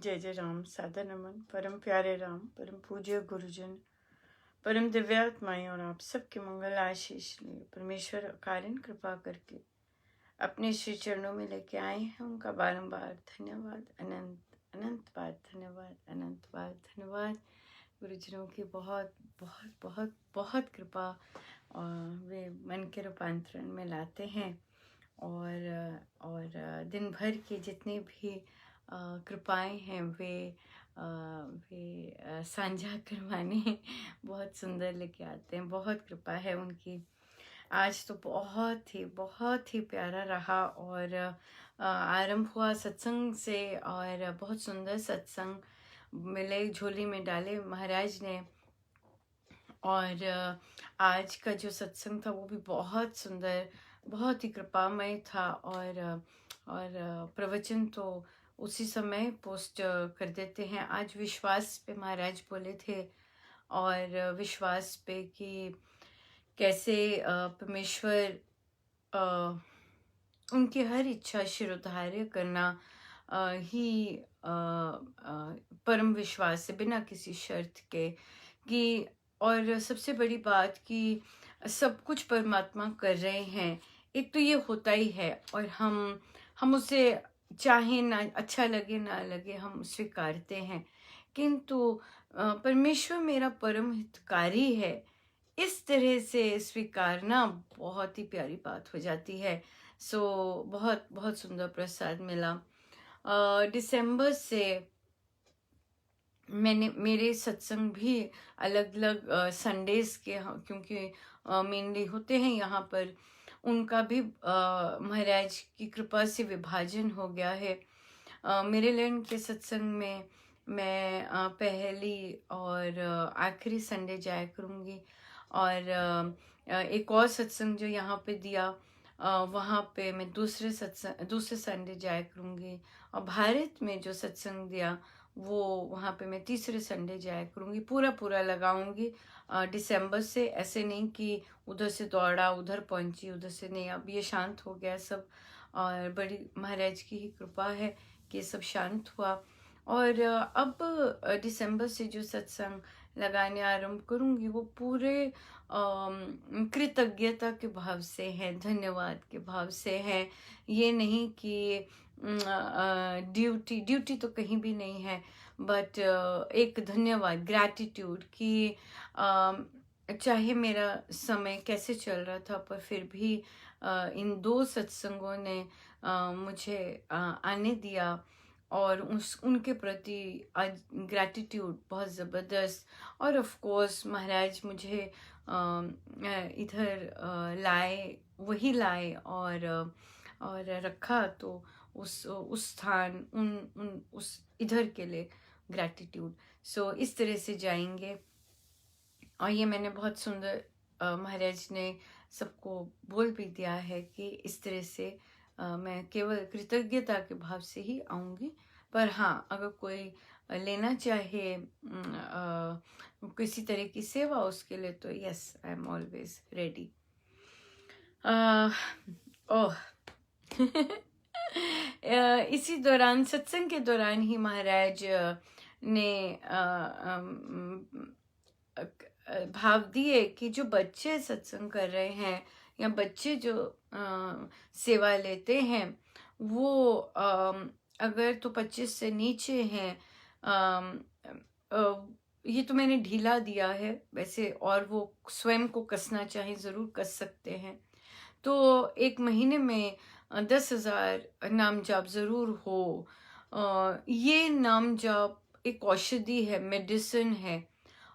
जय जय राम। सादर नमन परम प्यारे राम, परम पूज्य गुरुजन, परम दिव्यात्माएं और आप सबके मंगल आशीष लिए परमेश्वर अकारण कृपा करके अपने श्री चरणों में लेके आए हैं। उनका बारंबार धन्यवाद, अनंत अनंत बार धन्यवाद, अनंत बार धन्यवाद। गुरुजनों की बहुत बहुत बहुत बहुत कृपा और वे मन के रूपांतरण में लाते हैं और दिन भर की जितनी भी कृपाएं हैं वे साझा करवाने बहुत सुंदर लेके आते हैं। बहुत कृपा है उनकी। आज तो बहुत ही प्यारा रहा और आरंभ हुआ सत्संग से और बहुत सुंदर सत्संग मिले, झोली में डाले महाराज ने। और आज का जो सत्संग था वो भी बहुत सुंदर, बहुत ही कृपामय था। और प्रवचन तो उसी समय पोस्ट कर देते हैं। आज विश्वास पे महाराज बोले थे और विश्वास पे कि कैसे परमेश्वर उनकी हर इच्छा शिरोधार्य करना ही परम विश्वास से, बिना किसी शर्त के कि, और सबसे बड़ी बात कि सब कुछ परमात्मा कर रहे हैं। एक तो ये होता ही है और हम उसे चाहे ना अच्छा लगे ना लगे हम स्वीकारते हैं, किंतु परमेश्वर मेरा परम हितकारी है, इस तरह से स्वीकारना बहुत ही प्यारी बात हो जाती है। सो बहुत बहुत सुंदर प्रसाद मिला। दिसंबर से मेरे सत्संग भी अलग अलग संडेज के, क्योंकि मेनली होते हैं यहाँ पर, उनका भी महाराज की कृपा से विभाजन हो गया है। मेरीलैंड के सत्संग में मैं पहली और आखिरी संडे जाया करूँगी और एक और सत्संग जो यहाँ पे दिया वहाँ पे मैं दूसरे संडे जाया करूँगी। और भारत में जो सत्संग दिया वो वहाँ पे मैं तीसरे संडे जाया करूँगी। पूरा लगाऊंगी दिसंबर से। ऐसे नहीं कि उधर से दौड़ा उधर पहुँची, उधर से नहीं। अब ये शांत हो गया सब और बड़ी महाराज की ही कृपा है कि सब शांत हुआ। और अब दिसंबर से जो सत्संग लगाने आरंभ करूँगी वो पूरे कृतज्ञता के भाव से है, धन्यवाद के भाव से है। ये नहीं कि ड्यूटी तो कहीं भी नहीं है, बट एक धन्यवाद, ग्रैटिट्यूड कि चाहे मेरा समय कैसे चल रहा था पर फिर भी इन दो सत्संगों ने मुझे आने दिया और उनके प्रति आज ग्रैटिट्यूड बहुत ज़बरदस्त। और ऑफ कोर्स महाराज मुझे इधर लाए, वही लाए और रखा, तो उस स्थान उस इधर के लिए ग्रैटिट्यूड। सो इस तरह से जाएंगे। और ये मैंने बहुत सुंदर महाराज ने सबको बोल भी दिया है कि इस तरह से मैं केवल कृतज्ञता के भाव से ही आऊँगी। पर हाँ, अगर कोई लेना चाहे किसी तरह की सेवा उसके लिए, तो yes, I am always ready. ओह इसी दौरान, सत्संग के दौरान ही महाराज ने भाव दिए कि जो बच्चे सत्संग कर रहे हैं या बच्चे जो सेवा लेते हैं वो अगर तो 25 से नीचे हैं, ये तो मैंने ढीला दिया है वैसे, और वो स्वयं को कसना चाहे ज़रूर कस सकते हैं। तो एक महीने में 10,000 नाम जाप ज़रूर हो। ये नाम जाप एक औषधि है, मेडिसिन है।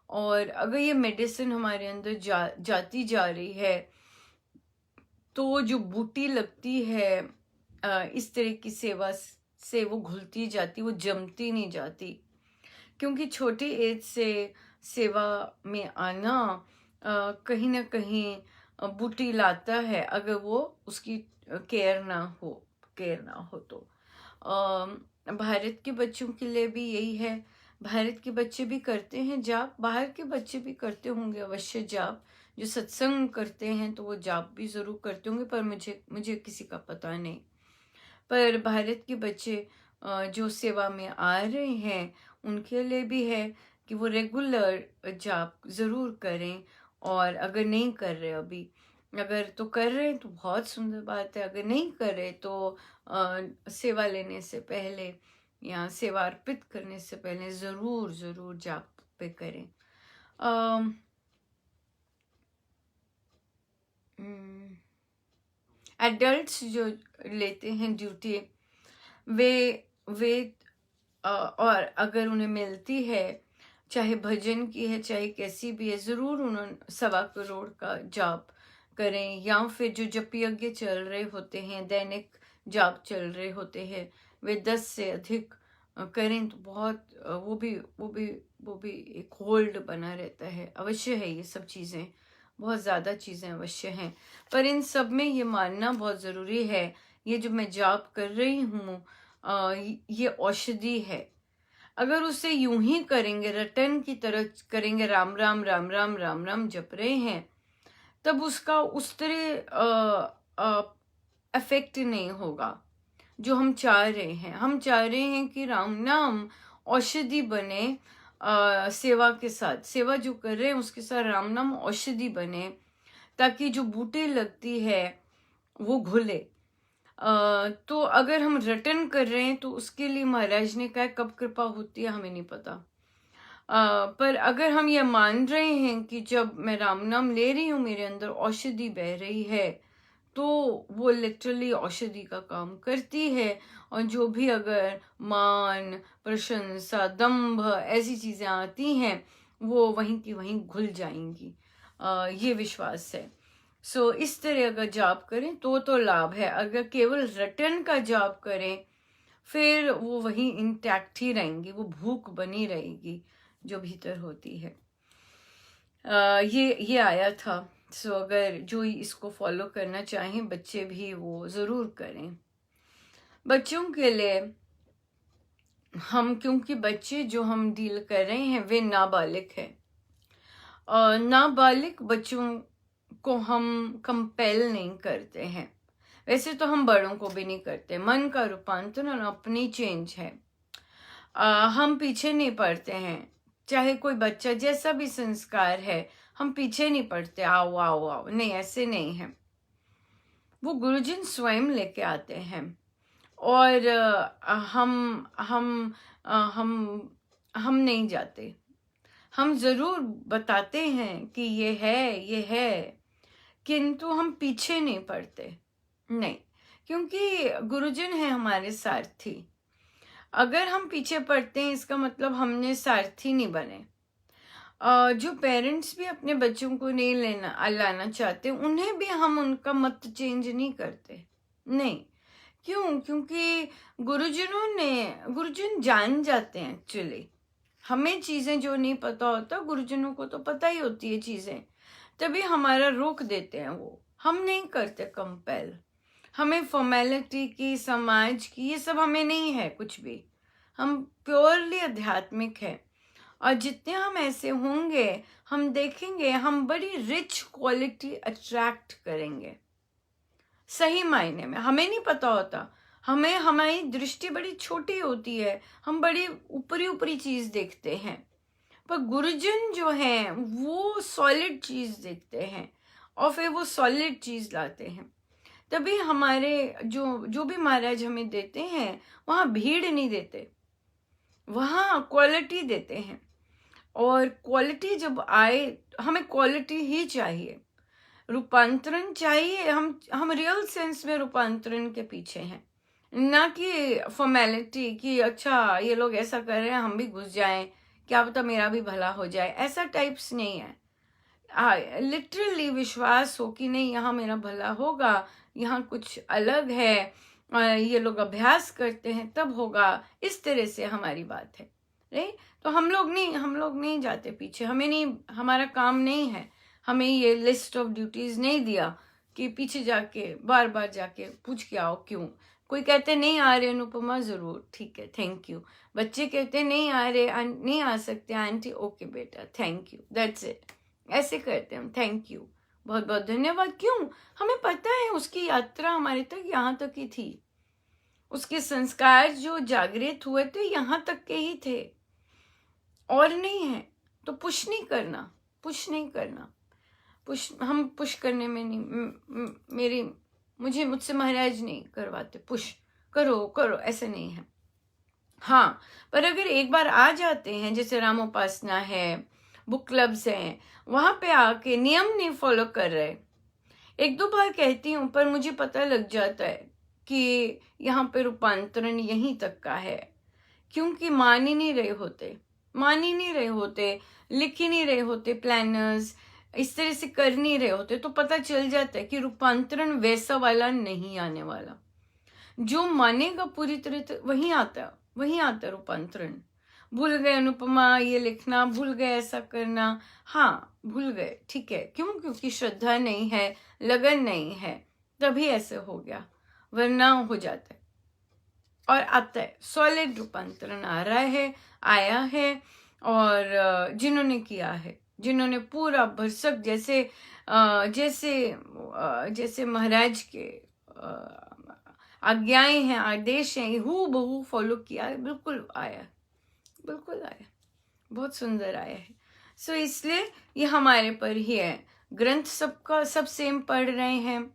और अगर ये मेडिसिन हमारे अंदर जाती जा रही है तो जो बूटी लगती है इस तरह की सेवा से वो घुलती जाती, वो जमती नहीं जाती। क्योंकि छोटी एज से सेवा में आना कहीं ना कहीं बूटी लाता है, अगर वो उसकी केयर ना हो तो। भारत के बच्चों के लिए भी यही है। भारत के बच्चे भी करते हैं जाप, बाहर के बच्चे भी करते होंगे अवश्य जाप। जो सत्संग करते हैं तो वो जाप भी ज़रूर करते होंगे, पर मुझे किसी का पता नहीं। पर भारत के बच्चे जो सेवा में आ रहे हैं उनके लिए भी है कि वो रेगुलर जाप ज़रूर करें। और अगर नहीं कर रहे अभी, अगर तो कर रहे हैं तो बहुत सुंदर बात है, अगर नहीं कर रहे तो सेवा लेने से पहले या सेवा अर्पित करने से पहले ज़रूर ज़रूर जाप पे करें। एडल्ट्स जो लेते हैं ड्यूटी, वे और अगर उन्हें मिलती है, चाहे भजन की है चाहे कैसी भी है, ज़रूर उन्होंने 1.25 करोड़ का जाप करें। या फिर जो जप यज्ञ चल रहे होते हैं, दैनिक जाप चल रहे होते हैं, वे 10 से अधिक करें तो बहुत वो भी एक होल्ड बना रहता है। अवश्य है ये सब चीज़ें, बहुत ज़्यादा चीज़ें अवश्य हैं, पर इन सब में ये मानना बहुत ज़रूरी है, ये जो मैं जाप कर रही हूँ ये औषधि है। अगर उसे यूं ही करेंगे, रटन की तरह करेंगे, राम राम राम राम राम राम जप रहे हैं, तब उसका उस तरह इफेक्ट नहीं होगा जो हम चाह रहे हैं। हम चाह रहे हैं कि राम नाम औषधि बने, सेवा के साथ, सेवा जो कर रहे हैं उसके साथ राम नाम औषधि बने, ताकि जो बूटी लगती है वो घुले। तो अगर हम रटन कर रहे हैं तो उसके लिए महाराज ने कहा कब कृपा होती है हमें नहीं पता। पर अगर हम ये मान रहे हैं कि जब मैं राम नाम ले रही हूँ मेरे अंदर औषधि बह रही है, तो वो लिटरली औषधि का काम करती है। और जो भी अगर मान, प्रशंसा, दंभ ऐसी चीजें आती हैं, वो वहीं की वहीं घुल जाएंगी। ये विश्वास है। इस तरह अगर जाप करें तो लाभ है। अगर केवल रटन का जाप करें फिर वो वहीं इंटैक्ट ही रहेंगी, वो भूख बनी रहेगी जो भीतर होती है। ये आया था। अगर जो इसको फॉलो करना चाहें बच्चे भी, वो ज़रूर करें। बच्चों के लिए क्योंकि बच्चे जो हम डील कर रहे हैं वे नाबालिग हैं, नाबालिग बच्चों को हम कंपेल नहीं करते हैं। वैसे तो हम बड़ों को भी नहीं करते। मन का रूपांतरण अपनी चेंज है। हम पीछे नहीं पड़ते हैं, चाहे कोई बच्चा जैसा भी संस्कार है, हम पीछे नहीं पड़ते, आओ आओ आओ, नहीं, ऐसे नहीं है। वो गुरुजन स्वयं लेके आते हैं। और हम नहीं जाते। हम जरूर बताते हैं कि ये है, किंतु हम पीछे नहीं पड़ते, नहीं, क्योंकि गुरुजन है हमारे सारथी। अगर हम पीछे पड़ते हैं इसका मतलब हमने सारथी नहीं बने। जो पेरेंट्स भी अपने बच्चों को नहीं लाना चाहते, उन्हें भी हम उनका मत चेंज नहीं करते, नहीं। क्यों? क्योंकि गुरुजन जान जाते हैं। एक्चुअली हमें चीजें जो नहीं पता होता, गुरुजनों को तो पता ही होती है चीजें, तभी हमारा रोक देते हैं वो। हम नहीं करते कंपेल। हमें फॉर्मेलिटी की, समाज की, ये सब हमें नहीं है कुछ भी। हम प्योरली आध्यात्मिक है। और जितने हम ऐसे होंगे, हम देखेंगे हम बड़ी रिच क्वालिटी अट्रैक्ट करेंगे। सही मायने में हमें नहीं पता होता, हमारी दृष्टि बड़ी छोटी होती है, हम बड़ी ऊपरी चीज देखते हैं। पर गुरुजन जो हैं वो सॉलिड चीज देखते हैं और फिर वो सॉलिड चीज लाते हैं। तभी हमारे जो भी महाराज हमें देते हैं, वहां भीड़ नहीं देते, वहां क्वालिटी देते हैं। और क्वालिटी जब आए, हमें क्वालिटी ही चाहिए, रूपांतरण चाहिए। हम रियल सेंस में रूपांतरण के पीछे हैं, ना कि फॉर्मेलिटी कि अच्छा ये लोग ऐसा कर रहे हैं हम भी घुस जाएं, क्या पता मेरा भी भला हो जाए, ऐसा टाइप्स नहीं है। लिटरली विश्वास हो कि नहीं, यहाँ मेरा भला होगा, यहाँ कुछ अलग है, ये लोग अभ्यास करते हैं तब होगा, इस तरह से हमारी बात है। राइट? तो हम लोग नहीं जाते पीछे। हमें नहीं, हमारा काम नहीं है, हमें ये लिस्ट ऑफ ड्यूटीज नहीं दिया कि पीछे जाके बार बार जाके पूछ के आओ क्यों। कोई कहते नहीं आ रहे अनुपमा, जरूर, ठीक है, थैंक यू। बच्चे कहते नहीं आ रहे, नहीं आ सकते आंटी, ओके बेटा, थैंक यू, दैट्स इट। ऐसे करते हम, थैंक यू, बहुत बहुत धन्यवाद। क्यों? हमें पता है उसकी यात्रा हमारे तक यहाँ तक ही थी। उसके संस्कार जो जागृत हुए थे यहाँ तक के ही थे और नहीं है। तो पुश नहीं करना, पुश नहीं करना, हम पुश करने में नहीं, मुझसे महाराज नहीं करवाते पुश करो करो, ऐसे नहीं है। हाँ, पर अगर एक बार आ जाते हैं, जैसे रामोपासना है, बुक क्लब्स हैं, वहां पे आके नियम नहीं फॉलो कर रहे, एक दो बार कहती हूँ पर मुझे पता लग जाता है कि यहाँ पे रूपांतरण यहीं तक का है, क्योंकि मान ही नहीं रहे होते, लिख ही नहीं रहे होते, प्लानर्स इस तरह से कर नहीं रहे होते, तो पता चल जाता है कि रूपांतरण वैसा वाला नहीं आने वाला। जो मानेगा पूरी तरह से वहीं आता रूपांतरण। भूल गए अनुपमा ये लिखना, भूल गए ऐसा करना, हाँ भूल गए, ठीक है, क्योंकि श्रद्धा नहीं है, लगन नहीं है, तभी ऐसे हो गया, वरना हो जाता है और आता है। सॉलिड रूपांतरण आ रहा है, आया है, और जिन्होंने किया है, जिन्होंने पूरा भरसक जैसे महाराज के आज्ञाएं हैं, आदेश हैं, हू बहू फॉलो किया है, बिल्कुल आया, बहुत सुंदर आया है। सो इसलिए ये हमारे पर ही है। ग्रंथ सब सेम पढ़ रहे हैं,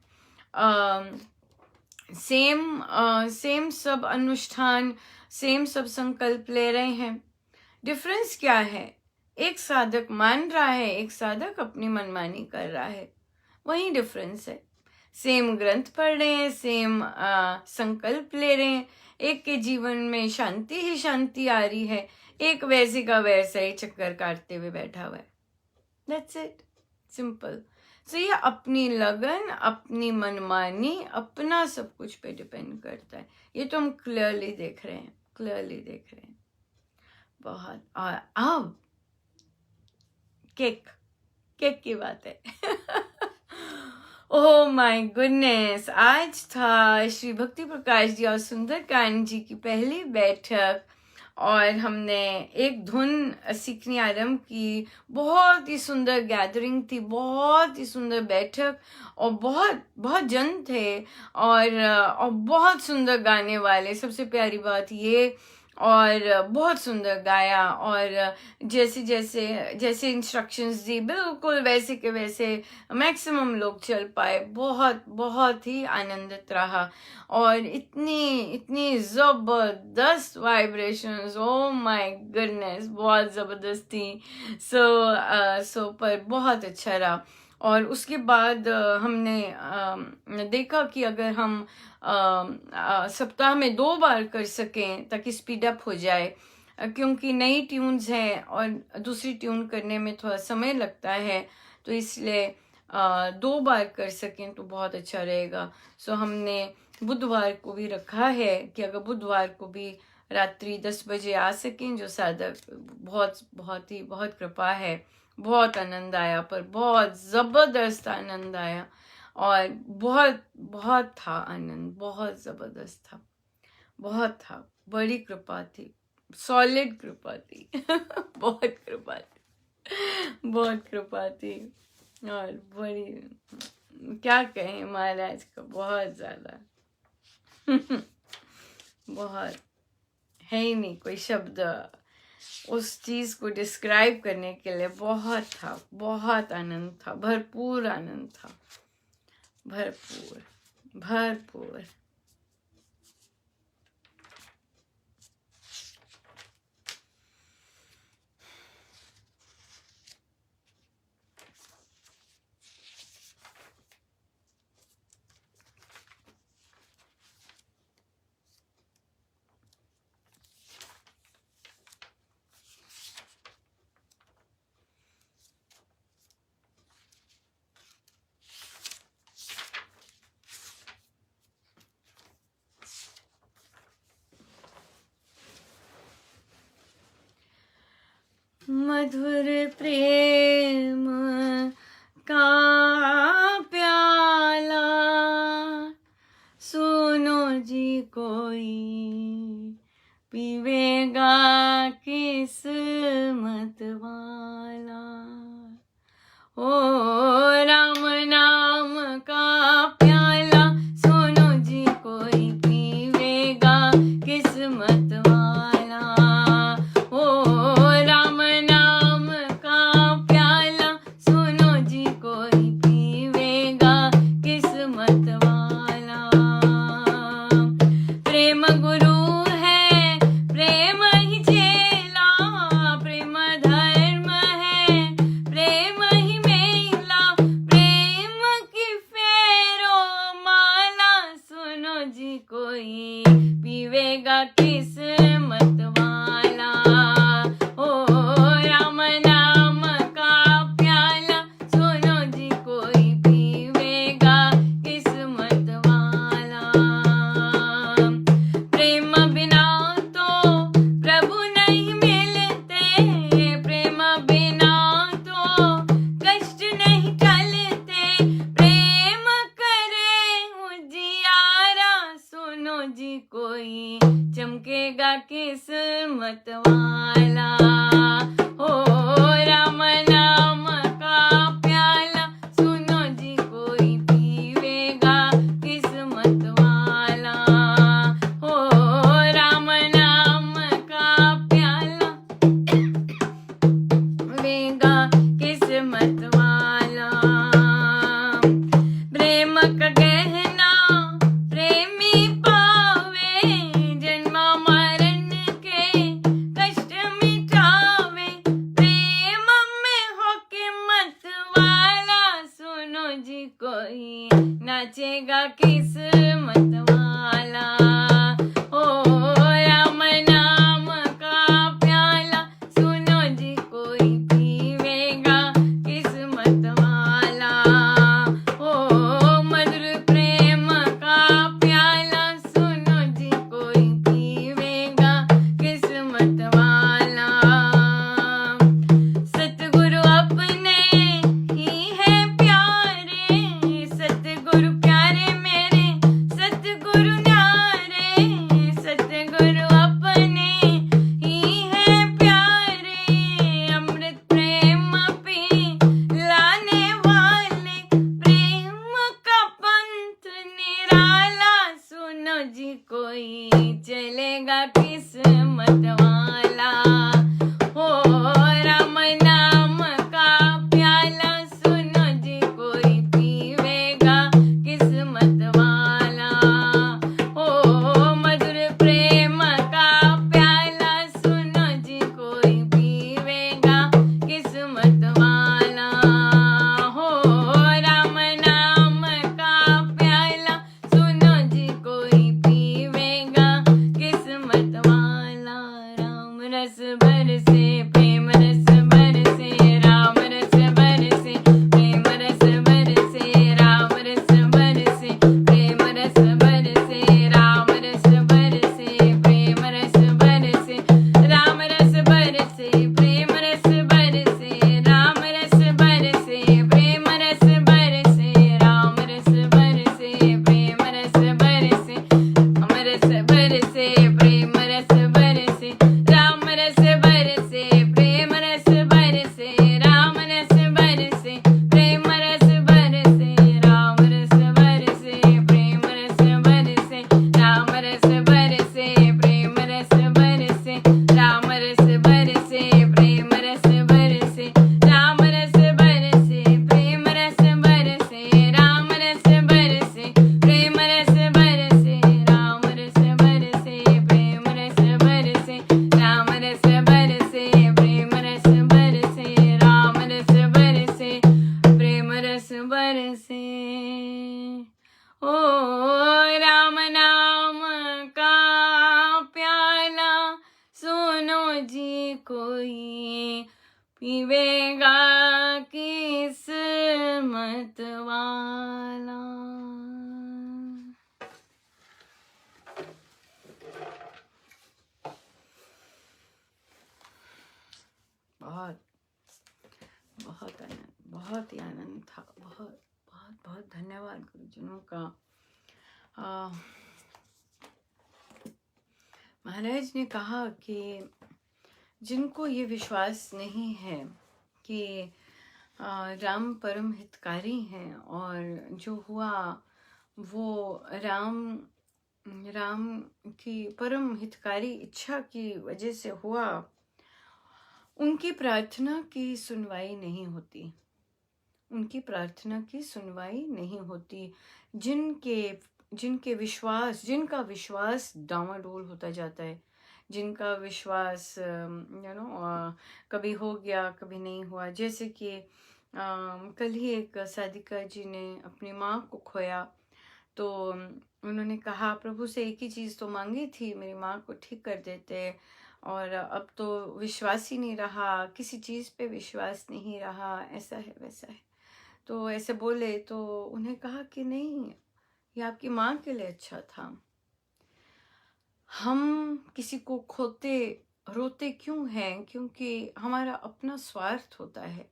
सेम सब अनुष्ठान, सेम सब संकल्प ले रहे हैं। डिफरेंस क्या है? एक साधक मान रहा है, एक साधक अपनी मनमानी कर रहा है, वही डिफरेंस है। सेम ग्रंथ पढ़ रहे हैं, सेम संकल्प ले रहे हैं, एक के जीवन में शांति ही शांति आ रही है, एक वैसे का वैसा ही चक्कर काटते हुए बैठा हुआ है। That's it, simple. सो ये अपनी लगन, अपनी मनमानी, अपना सब कुछ पे डिपेंड करता है। ये तो हम क्लियरली देख रहे हैं बहुत। और अब केक की बात है। ओह माय गुडनेस, आज था श्री भक्ति प्रकाश जी और सुंदरकांड जी की पहली बैठक, और हमने एक धुन सीखनी आरंभ की। बहुत ही सुंदर गैदरिंग थी, बहुत ही सुंदर बैठक, और बहुत जन थे, और बहुत सुंदर गाने वाले, सबसे प्यारी बात ये, और बहुत सुंदर गाया, और जैसे इंस्ट्रक्शंस दी बिल्कुल वैसे के वैसे मैक्सिमम लोग चल पाए। बहुत ही आनंदित रहा, और इतनी जबरदस्त वाइब्रेशंस, ओ माय गुडनेस, बहुत जबरदस्त थी। सो पर बहुत अच्छा रहा। और उसके बाद हमने देखा कि अगर हम सप्ताह में 2 बार कर सकें ताकि स्पीड अप हो जाए, क्योंकि नई ट्यून्स हैं और दूसरी ट्यून करने में थोड़ा समय लगता है, तो इसलिए 2 बार कर सकें तो बहुत अच्छा रहेगा। सो हमने बुधवार को भी रखा है कि अगर बुधवार को भी रात्रि 10 बजे आ सकें जो साधक, बहुत कृपा है। बहुत आनंद आया, पर बहुत जबरदस्त आनंद आया, और बहुत था आनंद, बहुत जबरदस्त था, बहुत था, बड़ी कृपा थी, सॉलिड कृपा थी। बहुत कृपा थी, और बड़ी, क्या कहें महाराज का, बहुत ज्यादा। बहुत है ही नहीं कोई शब्द उस चीज को डिस्क्राइब करने के लिए। बहुत था, बहुत आनंद था, भरपूर आनंद था, भरपूर। मधुर प्रेम का प्याला सुनो जी कोई पीवेगा किस्मत वाला। ओ राम नाम का प्याला सुनो जी कोई पीवेगा वाला। हो राम नाम का प्याला सुनो जी कोई पीवेगा किस्मत वाला। हो राम नाम का प्याला वेगा किस्मत वाला। प्रेम का गहना प्रेमी पावे, जन्मा मरण के कष्ट मिटावे। प्रेम में होके मत वाला सुनो जी कोई नाचेगा किस्मत वाला। ओ राम नाम का प्याला सुनो जी कोई पीवेगा किस्मत वाला। ओ मधुर प्रेम का प्याला सुनो जी कोई पीवेगा किस्मत वाला। सतगुरु अपने ही है प्यारे, सतगुरु प्यारे मेरे सतगुरु न्यारे। सतगुरु अपने ही है प्यारे, अमृत प्रेम पिलाने वाले। प्रेम का पंथ निराला सुनो जी कोई चलेगा किस्मत वाला। हो राम नाम का प्याला सुनो जी कोई पीवेगा किस्मत वाला। हो मधुर प्रेम का प्याला सुनो जी कोई पीवेगा किस्मत वाला। हो राम नाम का प्याला सुनो जी कोई पीवेगा किस्मत वाला। राम रस बरसे प्रेम रस बरसे, राम रस बरसे प्रेम रस बरसे, राम रस बरसे प्रेम रस बरसे, राम रस बरसे प्रेम रस बरसे, राम रस बरसे प्रेम रस बरसे, राम रस बरसे प्रेम रस बरसे, राम रस बरसे प्रेम रस बरसे, अमरस बरसे प्रेम रस बरसे, राम रस बरसे प्रेम रस बरसे, राम रस बरसे प्रेम रस बरसे, राम रस बरसे प्रेम रस बरसे, राम रस बरसे प्रेम रस बरसे, राम रस बरसे प्रेम रस बरसे, राम रस बरसे प्रेम रस बरसे, राम रस बरसे प्रेम रस बरसे, राम रस बरसे प्रेम रस बरसे, राम रस बरसे प्रेम रस बरसे, राम रस बरसे प्रेम रस बरसे। ओ राम नाम का प्याला सुनो जी कोई पीवेगा किस्मत वाला। बहुत बहुत ही आनंद था। बहुत बहुत बहुत धन्यवाद गुरुजनों का। महाराज ने कहा कि जिनको ये विश्वास नहीं है कि राम परम हितकारी हैं और जो हुआ वो राम की परम हितकारी इच्छा की वजह से हुआ, उनकी प्रार्थना की सुनवाई नहीं होती, उनकी प्रार्थना की सुनवाई नहीं होती। जिनका विश्वास डामाडोल होता जाता है, जिनका विश्वास कभी हो गया कभी नहीं हुआ। जैसे कि कल ही एक साधिका जी ने अपनी माँ को खोया, तो उन्होंने कहा प्रभु से एक ही चीज़ तो मांगी थी, मेरी माँ को ठीक कर देते, और अब तो विश्वास ही नहीं रहा, किसी चीज़ पे विश्वास नहीं रहा, ऐसा है वैसा है। तो ऐसे बोले तो उन्हें कहा कि नहीं, ये आपकी माँ के लिए अच्छा था। हम किसी को खोते रोते क्यों हैं? क्योंकि हमारा अपना स्वार्थ होता है,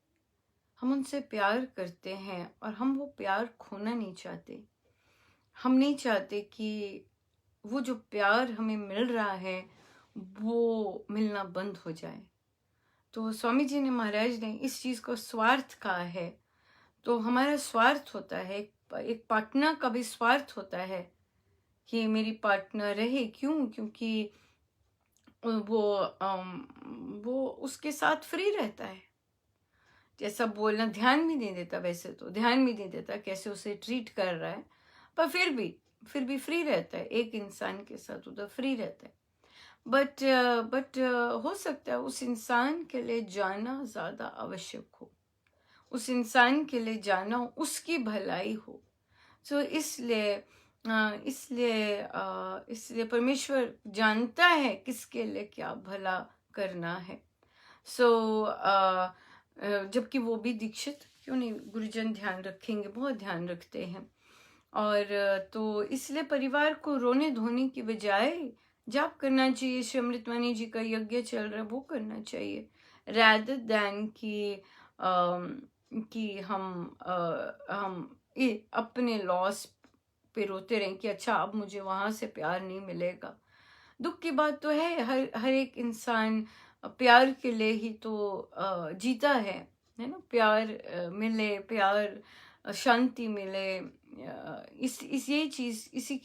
हम उनसे प्यार करते हैं और हम वो प्यार खोना नहीं चाहते। हम नहीं चाहते कि वो जो प्यार हमें मिल रहा है वो मिलना बंद हो जाए। तो स्वामी जी ने, महाराज ने इस चीज़ को स्वार्थ कहा है। तो हमारा स्वार्थ होता है, एक पार्टनर का भी स्वार्थ होता है कि मेरी पार्टनर रहे। क्यों? क्योंकि वो उसके साथ फ्री रहता है। जैसा बोलना, ध्यान भी नहीं देता, वैसे तो ध्यान भी नहीं देता कैसे उसे ट्रीट कर रहा है, पर फिर भी फ्री रहता है, एक इंसान के साथ उधर फ्री रहता है। बट हो सकता है उस इंसान के लिए जाना ज़्यादा आवश्यक हो, उस इंसान के लिए जाना उसकी भलाई हो। सो इसलिए परमेश्वर जानता है किसके लिए क्या भला करना है। सो जबकि वो भी दीक्षित, क्यों नहीं, गुरुजन ध्यान रखेंगे, बहुत ध्यान रखते हैं। और तो इसलिए परिवार को रोने धोने की बजाय जाप करना चाहिए। श्री अमृतवाणी जी का यज्ञ चल रहा है, वो करना चाहिए, rather than कि हम अपने लॉस पे रोते रहें कि अच्छा अब मुझे वहां से प्यार नहीं मिलेगा। दुख की बात तो है, हर एक इंसान प्यार के लिए ही तो जीता है ना। प्यार मिले, प्यार शांति मिले, इस यही चीज, इसी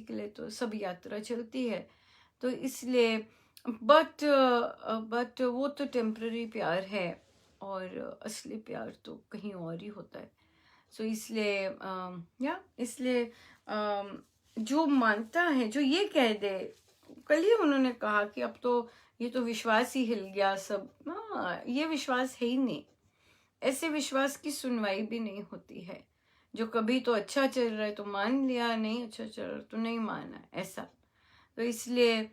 के लिए तो सब यात्रा चलती है। तो इसलिए बट वो तो टेम्पररी प्यार है, और असली प्यार तो कहीं और ही होता है। सो इसलिए जो मानता है, जो ये कह दे, कल ही उन्होंने कहा कि अब तो ये तो विश्वास ही हिल गया सब। ये विश्वास है ही नहीं। ऐसे विश्वास की सुनवाई भी नहीं होती है। जो कभी तो अच्छा चल रहा है तो मान लिया, नहीं अच्छा चल रहा तो नहीं माना, ऐसा। तो इसलिए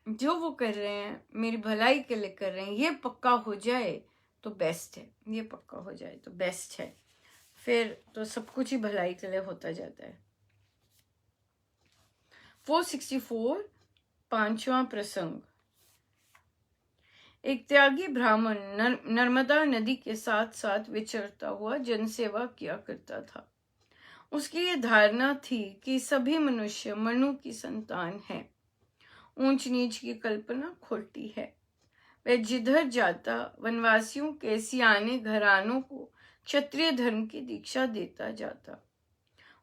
जो वो कर रहे हैं मेरी भलाई के लिए कर रहे हैं, ये पक्का हो जाए तो बेस्ट है, ये पक्का हो जाए तो बेस्ट है, फिर तो सब कुछ ही भलाई के लिए होता जाता है। 464 5वां प्रसंग। एक त्यागी ब्राह्मण नर्मदा नदी के साथ साथ विचरता हुआ जनसेवा किया करता था। उसकी ये धारणा थी कि सभी मनुष्य मनु की संतान हैं। ऊंच नीच की कल्पना खोटी है। वह जिधर जाता वनवासियों के सियाने घरानों को क्षत्रिय धर्म की दीक्षा देता जाता।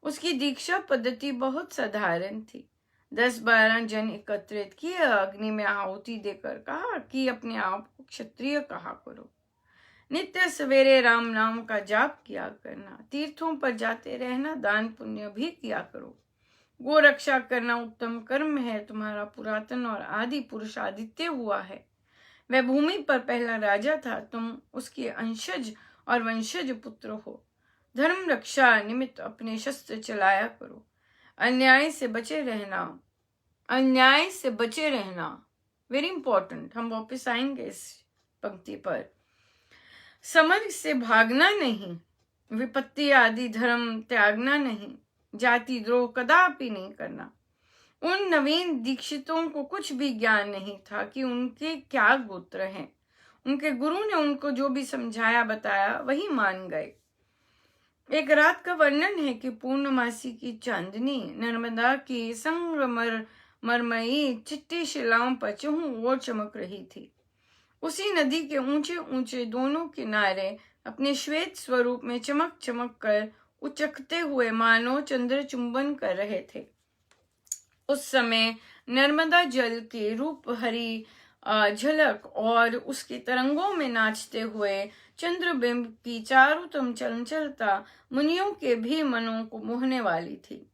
उसकी दीक्षा पद्धति बहुत साधारण थी। 10-12 जन एकत्रित किए, अग्नि में आहुति देकर कहा कि अपने आप को क्षत्रिय कहा करो। नित्य सवेरे राम नाम का जाप किया करना, तीर्थों पर जाते रहना, दान पुण्य भी किया करो। गो रक्षा करना उत्तम कर्म है। तुम्हारा पुरातन और आदि पुरुष आदित्य हुआ है। वह भूमि पर पहला राजा था, तुम उसके अंशज और वंशज पुत्र हो। धर्म रक्षा निमित्त अपने शस्त्र चलाया करो। अन्याय से बचे रहना, वेरी इंपॉर्टेंट। हम वापस आएंगे इस पंक्ति पर। समर से भागना नहीं, विपत्ति आदि धर्म त्यागना नहीं, जाति द्रोह कदापि नहीं करना। उन नवीन दीक्षितों को कुछ भी ज्ञान नहीं था कि उनके क्या गोत्र हैं। उनके गुरु ने उनको जो भी समझाया बताया वही मान गए। एक रात का वर्णन है कि पूर्णमासी की चांदनी नर्मदा की संगमरमयी चिट्टी शिलाओं पर चहुं ओर चमक रही थी। उसी नदी के ऊंचे ऊंचे दोनों किनारे अपने श्वेत स्वरूप में चमक चमक कर उचकते हुए मानो चंद्र चुंबन कर रहे थे। उस समय नर्मदा जल के रूप हरी झलक और उसके तरंगों में नाचते हुए चंद्रबिंब की चारुतम चंचलता मुनियों के भी मनों को मोहने वाली थी।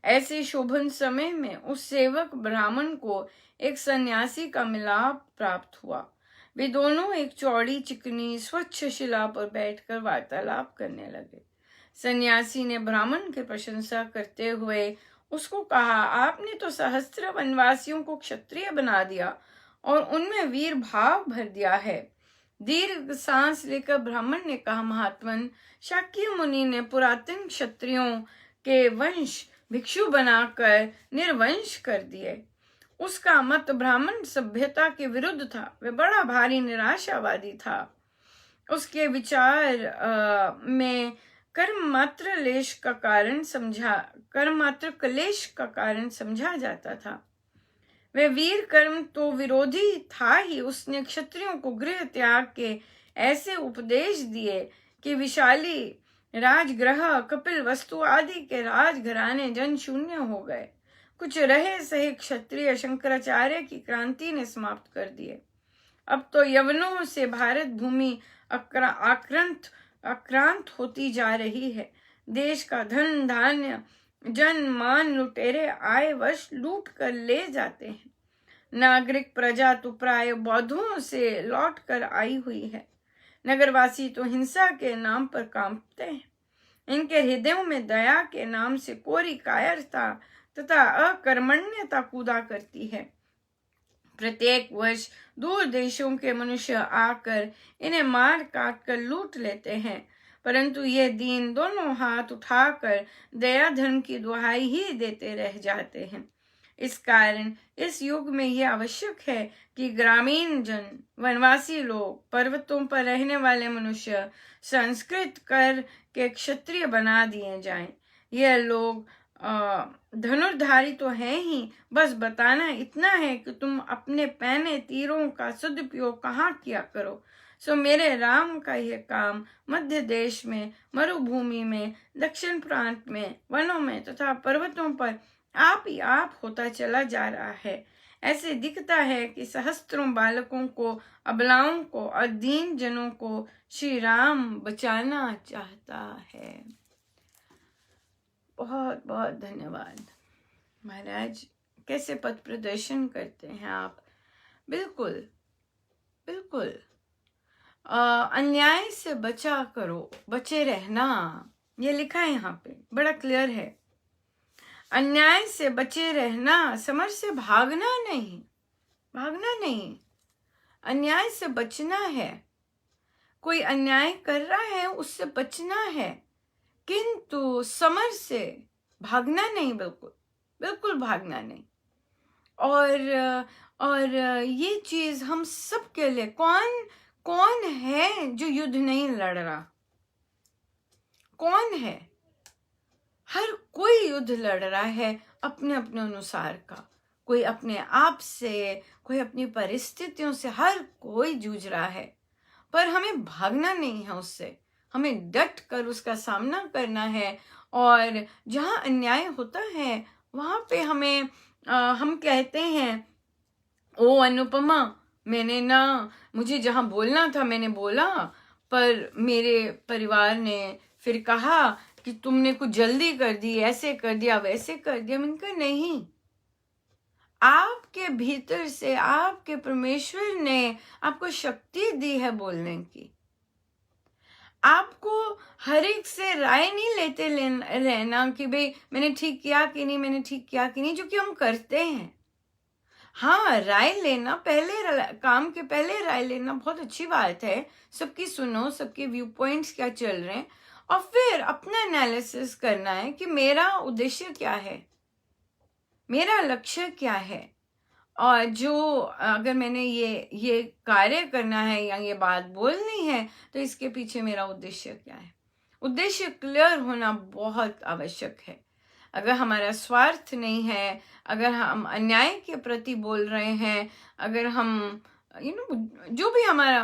ऐसे शोभन समय में उस सेवक ब्राह्मण को एक सन्यासी का मिलाप प्राप्त हुआ। वे दोनों एक चौड़ी चिकनी स्वच्छ शिला पर बैठकर वार्तालाप करने लगे। सन्यासी ने ब्राह्मण की प्रशंसा करते हुए उसको कहा, आपने तो सहस्त्र वनवासियों को क्षत्रिय बना दिया और उनमें वीर भाव भर दिया है। दीर्घ सांस लेकर ब्राह्मण ने कहा, महात्मन, शाक्य मुनि ने पुरातन क्षत्रियों के वंश भिक्षु बनाकर निर्वंश कर दिए। उसका मत ब्राह्मण सभ्यता के विरुद्ध था। वह बड़ा भारी निराशावादी था। उसके विचार में कर्म मात्र कलेश का कारण समझा जाता था। वह वीर कर्म तो विरोधी था ही, उसने क्षत्रियों को गृह त्याग के ऐसे उपदेश दिए कि विशाली राजगृह, कपिल वस्तु आदि के राजघराने जन शून्य हो गए। कुछ रहे सही क्षत्रिय शंकराचार्य की क्रांति ने समाप्त कर दिए। अब तो यवनों से भारत भूमि आक्रांत होती जा रही है। देश का धन धान्य जन मान लुटेरे आए वश लूट कर ले जाते हैं। नागरिक प्रजा तो प्राय बौद्धों से लौट कर आई हुई है। नगरवासी तो हिंसा के नाम पर कांपते हैं। इनके हृदयों में दया के नाम से कोरी कायरता तथा अकर्मण्यता कूदा करती है। प्रत्येक वर्ष दूर देशों के मनुष्य आकर इन्हें मार काट कर लूट लेते हैं, परंतु ये दीन दोनों हाथ उठाकर दया धर्म की दुहाई ही देते रह जाते हैं। इस कारण इस युग में यह आवश्यक है कि ग्रामीण जन, वनवासी लोग, पर्वतों पर रहने वाले मनुष्य संस्कृत कर के क्षत्रिय बना दिए जाएं। यह लोग धनुर्धारी तो है ही, बस बताना इतना है कि तुम अपने पहने तीरों का सदुपयोग कहाँ किया करो। सो मेरे राम का यह काम मध्य देश में, मरुभूमि में, दक्षिण प्रांत में, वनों में तथा पर्वतों पर आप ही आप होता चला जा रहा है। ऐसे दिखता है कि सहस्त्रों बालकों को, अबलाओं को और दीन जनों को श्री राम बचाना चाहता है। बहुत बहुत धन्यवाद महाराज। कैसे पथ प्रदर्शन करते हैं आप। बिल्कुल बिल्कुल अन्याय से बचा करो, बचे रहना, ये लिखा है यहाँ पे, बड़ा क्लियर है। अन्याय से बचे रहना, समझ से भागना नहीं, भागना नहीं, अन्याय से बचना है। कोई अन्याय कर रहा है उससे बचना है, किंतु समर से भागना नहीं, बिल्कुल बिल्कुल भागना नहीं। और ये चीज हम सब के लिए, कौन है जो युद्ध नहीं लड़ रहा? कौन है? हर कोई युद्ध लड़ रहा है अपने अपने अनुसार का। कोई अपने आप से, कोई अपनी परिस्थितियों से, हर कोई जूझ रहा है। पर हमें भागना नहीं है उससे, हमें डट कर उसका सामना करना है। और जहाँ अन्याय होता है वहाँ पे हमें हम कहते हैं, ओ अनुपमा, मुझे जहाँ बोलना था मैंने बोला, पर मेरे परिवार ने फिर कहा कि तुमने कुछ जल्दी कर दी, ऐसे कर दिया, वैसे कर दिया। मैंने कहा नहीं, आपके भीतर से आपके परमेश्वर ने आपको शक्ति दी है बोलने की। आपको हर एक से राय नहीं लेते रहना कि भाई मैंने ठीक किया कि नहीं, मैंने ठीक किया कि नहीं, जो कि हम करते हैं। हाँ, राय लेना, काम के पहले राय लेना बहुत अच्छी बात है। सबकी सुनो, सबके व्यू पॉइंट्स क्या चल रहे हैं, और फिर अपना एनालिसिस करना है कि मेरा उद्देश्य क्या है, मेरा लक्ष्य क्या है, और जो अगर मैंने ये कार्य करना है या ये बात बोलनी है तो इसके पीछे मेरा उद्देश्य क्या है। उद्देश्य क्लियर होना बहुत आवश्यक है। अगर हमारा स्वार्थ नहीं है, अगर हम अन्याय के प्रति बोल रहे हैं, अगर हम जो भी हमारा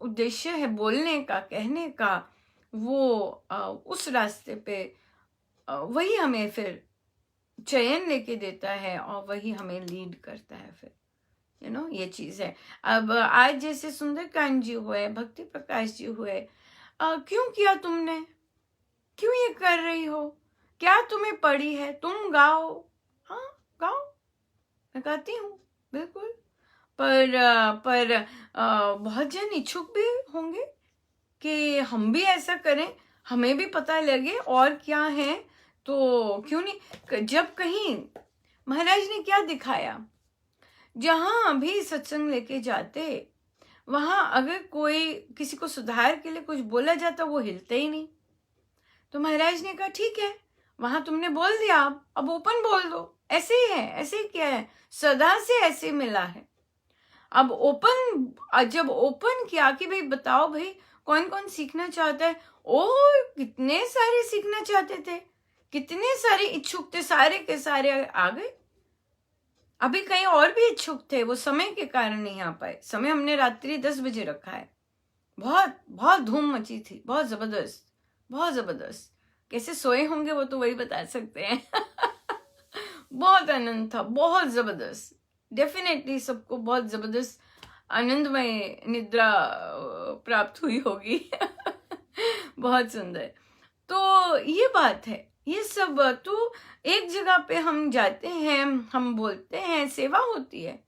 उद्देश्य है बोलने का, कहने का, वो उस रास्ते पे वही हमें फिर चयन लेके देता है और वही हमें लीड करता है फिर, ये चीज है। अब आज जैसे सुंदरकांड जी हुए, भक्ति प्रकाश जी हुए, क्यों किया तुमने, क्यों ये कर रही हो, क्या तुम्हें पड़ी है, तुम गाओ। हाँ गाओ, मैं गाती हूँ बिल्कुल, पर बहुत जन इच्छुक भी होंगे कि हम भी ऐसा करें, हमें भी पता लगे और क्या है, तो क्यों नहीं। जब कहीं महाराज ने क्या दिखाया, जहां भी सत्संग लेके जाते वहां अगर कोई किसी को सुधार के लिए कुछ बोला जाता वो हिलते ही नहीं। तो महाराज ने कहा ठीक है, वहां तुमने बोल दिया, अब ओपन बोल दो, ऐसे ही है, ऐसे ही क्या है, सदा से ऐसे मिला है। अब जब ओपन किया कि भाई बताओ भाई कौन कौन सीखना चाहता है? ओ, कितने सारे सीखना चाहते थे, कितने सारे इच्छुक थे, सारे के सारे आ गए। अभी कहीं और भी इच्छुक थे, वो समय के कारण नहीं आ पाए। समय हमने रात्रि 10 बजे रखा है। बहुत बहुत धूम मची थी, बहुत जबरदस्त, बहुत जबरदस्त। कैसे सोए होंगे वो तो वही बता सकते हैं। बहुत आनंद था, बहुत जबरदस्त। डेफिनेटली सबको बहुत जबरदस्त आनंदमय निद्रा प्राप्त हुई होगी। बहुत सुंदर। तो ये बात है, ये सब तो एक जगह पे हम जाते हैं, हम बोलते हैं, सेवा होती है।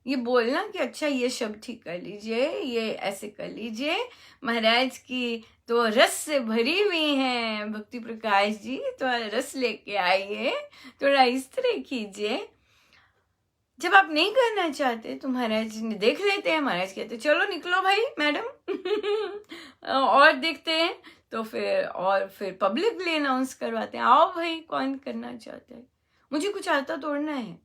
ये बोलना कि अच्छा ये शब्द ठीक कर लीजिए, ये ऐसे कर लीजिए, महाराज की तो रस से भरी हुई हैं भक्ति प्रकाश जी, तो रस लेके आइए, थोड़ा इस तरह कीजिए। जब आप नहीं करना चाहते तो महाराज जी देख लेते हैं, महाराज कहते चलो निकलो भाई मैडम, और देखते हैं। तो फिर पब्लिकली अनाउंस करवाते हैं, आओ भाई कौन करना चाहता है। मुझे कुछ आता तोड़ना है,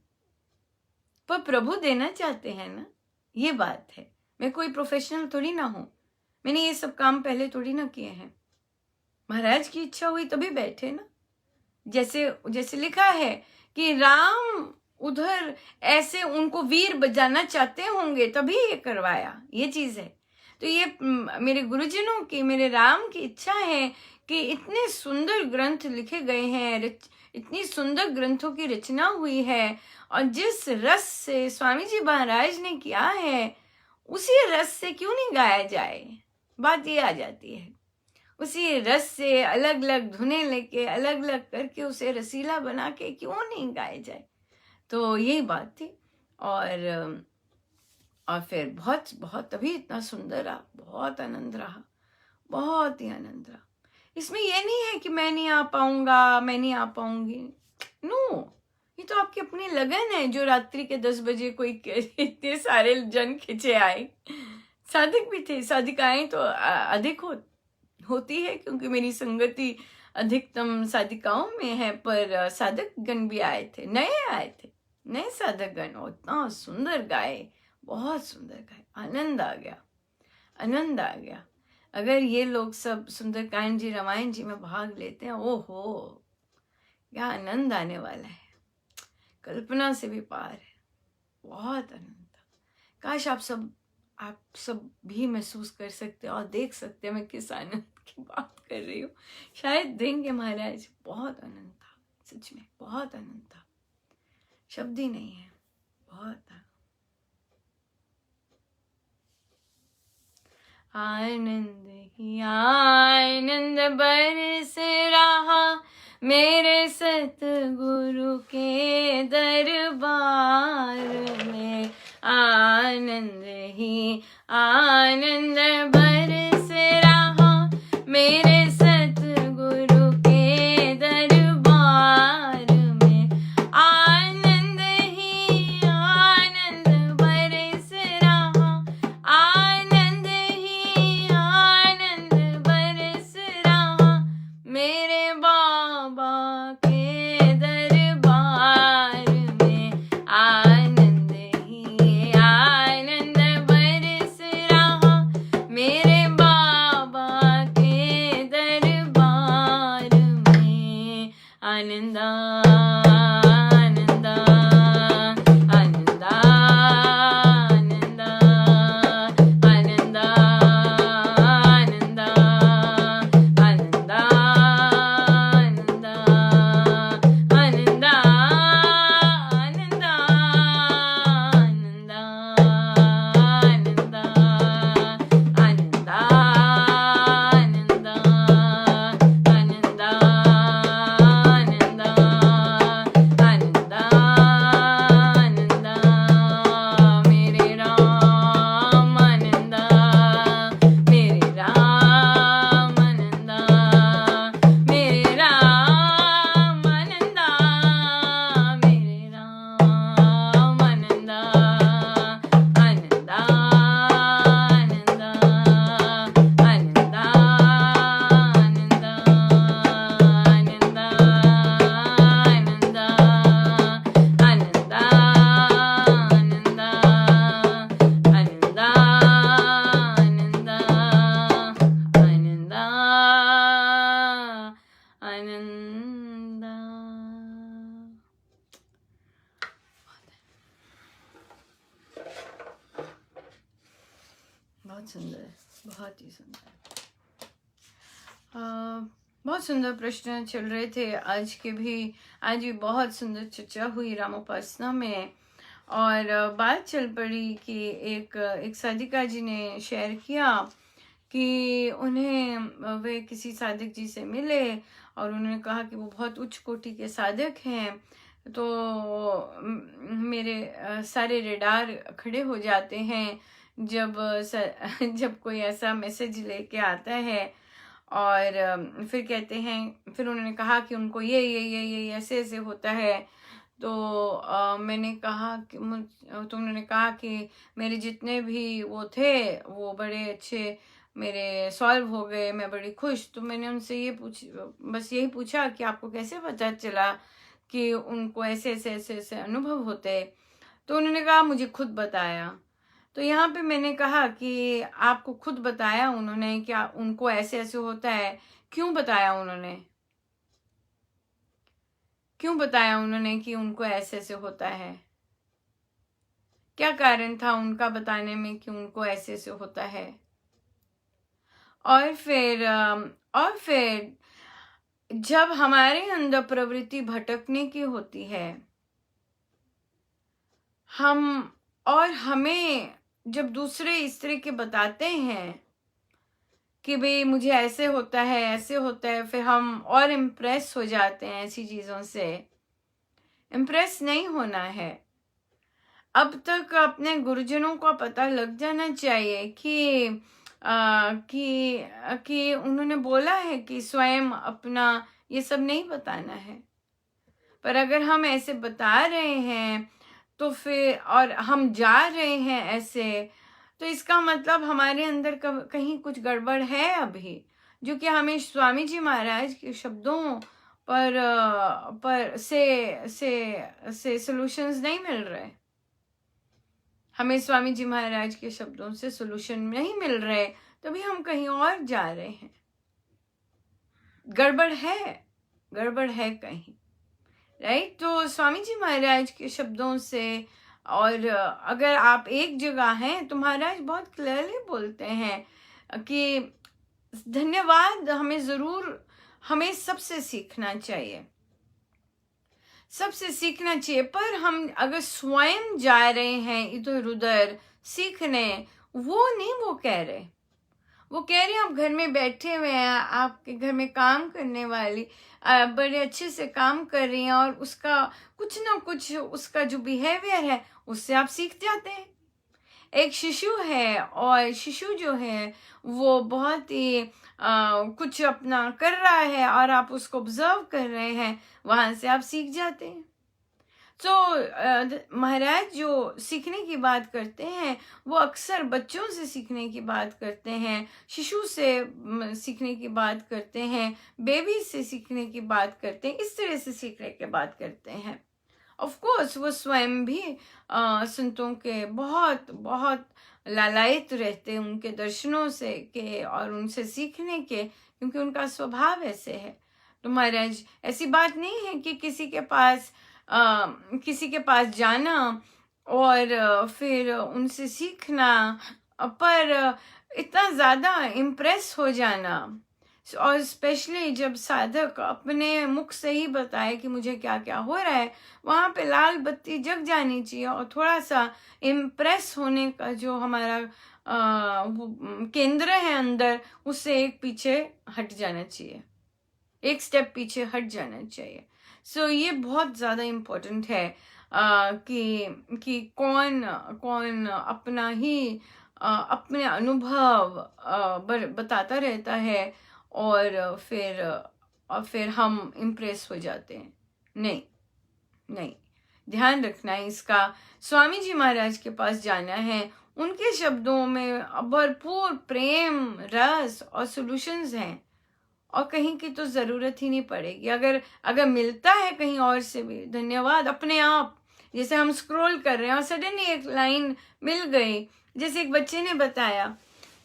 पर प्रभु देना चाहते हैं ना, ये बात है। मैं कोई प्रोफेशनल थोड़ी ना हूं, मैंने ये सब काम पहले थोड़ी ना किए हैं। महाराज की इच्छा हुई तभी बैठे ना। जैसे लिखा है कि राम उधर ऐसे उनको वीर बजाना चाहते होंगे तभी ये करवाया, ये चीज है। तो ये मेरे गुरुजनों की, मेरे राम की इच्छा है कि इतने सुंदर ग्रंथ लिखे गए हैं, इतनी सुंदर ग्रंथों की रचना हुई है, और जिस रस से स्वामी जी महाराज ने किया है उसी रस से क्यों नहीं गाया जाए। बात ये आ जाती है, उसी रस से अलग अलग धुनें लेके, अलग अलग करके उसे रसीला बना के क्यों नहीं गाया जाए। तो यही बात थी। और फिर बहुत बहुत तभी इतना सुंदर रहा, बहुत आनंद रहा, बहुत ही आनंद रहा। इसमें यह नहीं है कि मैं नहीं आ पाऊंगा, मैं नहीं आ पाऊंगी, नो, ये तो आपकी अपनी लगन है। जो रात्रि के 10 बजे कोई इतने सारे जन खिंचे आए, साधक भी थे, साधिकाएं तो अधिक होती है क्योंकि मेरी संगति अधिकतम साधिकाओं में है, पर साधक गण भी आए थे, नए साधक गण, इतना सुंदर गाए, बहुत सुंदर गाए, आनंद आ गया, आनंद आ गया। अगर ये लोग सब सुंदरकांड जी, रामायण जी में भाग लेते हैं, ओहो क्या आनंद आने वाला है, कल्पना से भी पार है, बहुत आनंद था। काश आप सब भी महसूस कर सकते और देख सकते मैं किस आनंद की बात कर रही हूँ। शायद देंगे महाराज, बहुत आनंद था, सच में बहुत आनंद था, शब्द ही नहीं है, बहुत था। आनंद ही आनंद बरस रहा मेरे सतगुरु के दरबार में, आनंद ही आनंद बरस रहा मेरे सतगुरु के दरबार में, आनंद ही आनंद बरस रहा, आनंद ही आनंद बरस रहा मेरे बाबा के दरबार में, आनंद ही आनंद बरस रहा मेरे बहुत सुंदर, बहुत ही सुंदर। बहुत सुंदर प्रश्न चल रहे थे आज भी बहुत सुंदर चर्चा हुई रामोपासना में। और बात चल पड़ी कि एक साधिका जी ने शेयर किया कि उन्हें वे किसी साधक जी से मिले और उन्होंने कहा कि वो बहुत उच्च कोटि के साधक हैं। तो मेरे सारे रेडार खड़े हो जाते हैं जब कोई ऐसा मैसेज लेके आता है। और फिर कहते हैं, फिर उन्होंने कहा कि उनको ये ऐसे ऐसे होता है। तो मैंने कहा कि तो उन्होंने कहा कि मेरे जितने भी वो थे वो बड़े अच्छे मेरे सॉल्व हो गए, मैं बड़ी खुश। तो मैंने उनसे बस यही पूछा कि आपको कैसे पता चला कि उनको ऐसे ऐसे ऐसे ऐसे अनुभव होते। तो उन्होंने कहा मुझे खुद बताया। तो यहाँ पे मैंने कहा कि आपको खुद बताया उन्होंने, क्या उनको ऐसे ऐसे होता है? क्यों बताया उन्होंने? क्यों बताया उन्होंने कि उनको ऐसे ऐसे होता है? क्या कारण था उनका बताने में कि उनको ऐसे ऐसे होता है? और फिर जब हमारे अंदर प्रवृत्ति भटकने की होती है, हमें जब दूसरे इस तरह के बताते हैं कि भाई मुझे ऐसे होता है ऐसे होता है, फिर हम और इम्प्रेस हो जाते हैं ऐसी चीजों से। इम्प्रेस नहीं होना है। अब तक अपने गुरुजनों को पता लग जाना चाहिए कि उन्होंने बोला है कि स्वयं अपना ये सब नहीं बताना है। पर अगर हम ऐसे बता रहे हैं तो फिर, और हम जा रहे हैं ऐसे, तो इसका मतलब हमारे अंदर कहीं कुछ गड़बड़ है अभी, जो कि हमें स्वामी जी महाराज के शब्दों पर से सॉल्यूशंस नहीं मिल रहे। हमें स्वामी जी महाराज के शब्दों से सॉल्यूशन नहीं मिल रहे, तभी हम कहीं और जा रहे हैं। गड़बड़ है कहीं, राइट? तो स्वामी जी महाराज के शब्दों से, और अगर आप एक जगह हैं तो महाराज बहुत क्लियरली बोलते हैं कि धन्यवाद, हमें सबसे सीखना चाहिए, पर हम अगर स्वयं जा रहे हैं इधर उधर सीखने, वो कह रहे आप घर में बैठे हुए हैं, आपके घर में काम करने वाली बड़े अच्छे से काम कर रही हैं, और उसका कुछ ना कुछ उसका जो बिहेवियर है उससे आप सीख जाते हैं। एक शिशु है, और शिशु जो है वो बहुत ही कुछ अपना कर रहा है और आप उसको ऑब्जर्व कर रहे हैं, वहां से आप सीख जाते हैं। तो महाराज जो सीखने की बात करते हैं वो अक्सर बच्चों से सीखने की बात करते हैं, शिशु से सीखने की बात करते हैं, बेबी से सीखने की बात करते हैं, इस तरह से सीखने की बात करते हैं। ऑफ कोर्स वो स्वयं भी संतों के बहुत बहुत लालायित रहते हैं उनके दर्शनों से के और उनसे सीखने के, क्योंकि उनका स्वभाव ऐसे है। तो महाराज ऐसी बात नहीं है कि किसी के पास जाना और फिर उनसे सीखना, पर इतना ज्यादा इम्प्रेस हो जाना, और स्पेशली जब साधक अपने मुख से ही बताए कि मुझे क्या क्या हो रहा है, वहां पे लाल बत्ती जग जानी चाहिए, और थोड़ा सा इम्प्रेस होने का जो हमारा वो केंद्र है अंदर, उससे एक पीछे हट जाना चाहिए, एक स्टेप पीछे हट जाना चाहिए। सो ये बहुत ज्यादा इम्पोर्टेंट है कि कौन अपना ही अपने अनुभव बताता रहता है, और फिर हम इम्प्रेस हो जाते हैं। नहीं, ध्यान रखना है इसका। स्वामी जी महाराज के पास जाना है, उनके शब्दों में भरपूर प्रेम रस और सॉल्यूशंस हैं, और कहीं की तो जरूरत ही नहीं पड़ेगी। अगर मिलता है कहीं और से भी, धन्यवाद। अपने आप जैसे हम स्क्रॉल कर रहे हैं और सडनली एक लाइन मिल गई, जैसे एक बच्चे ने बताया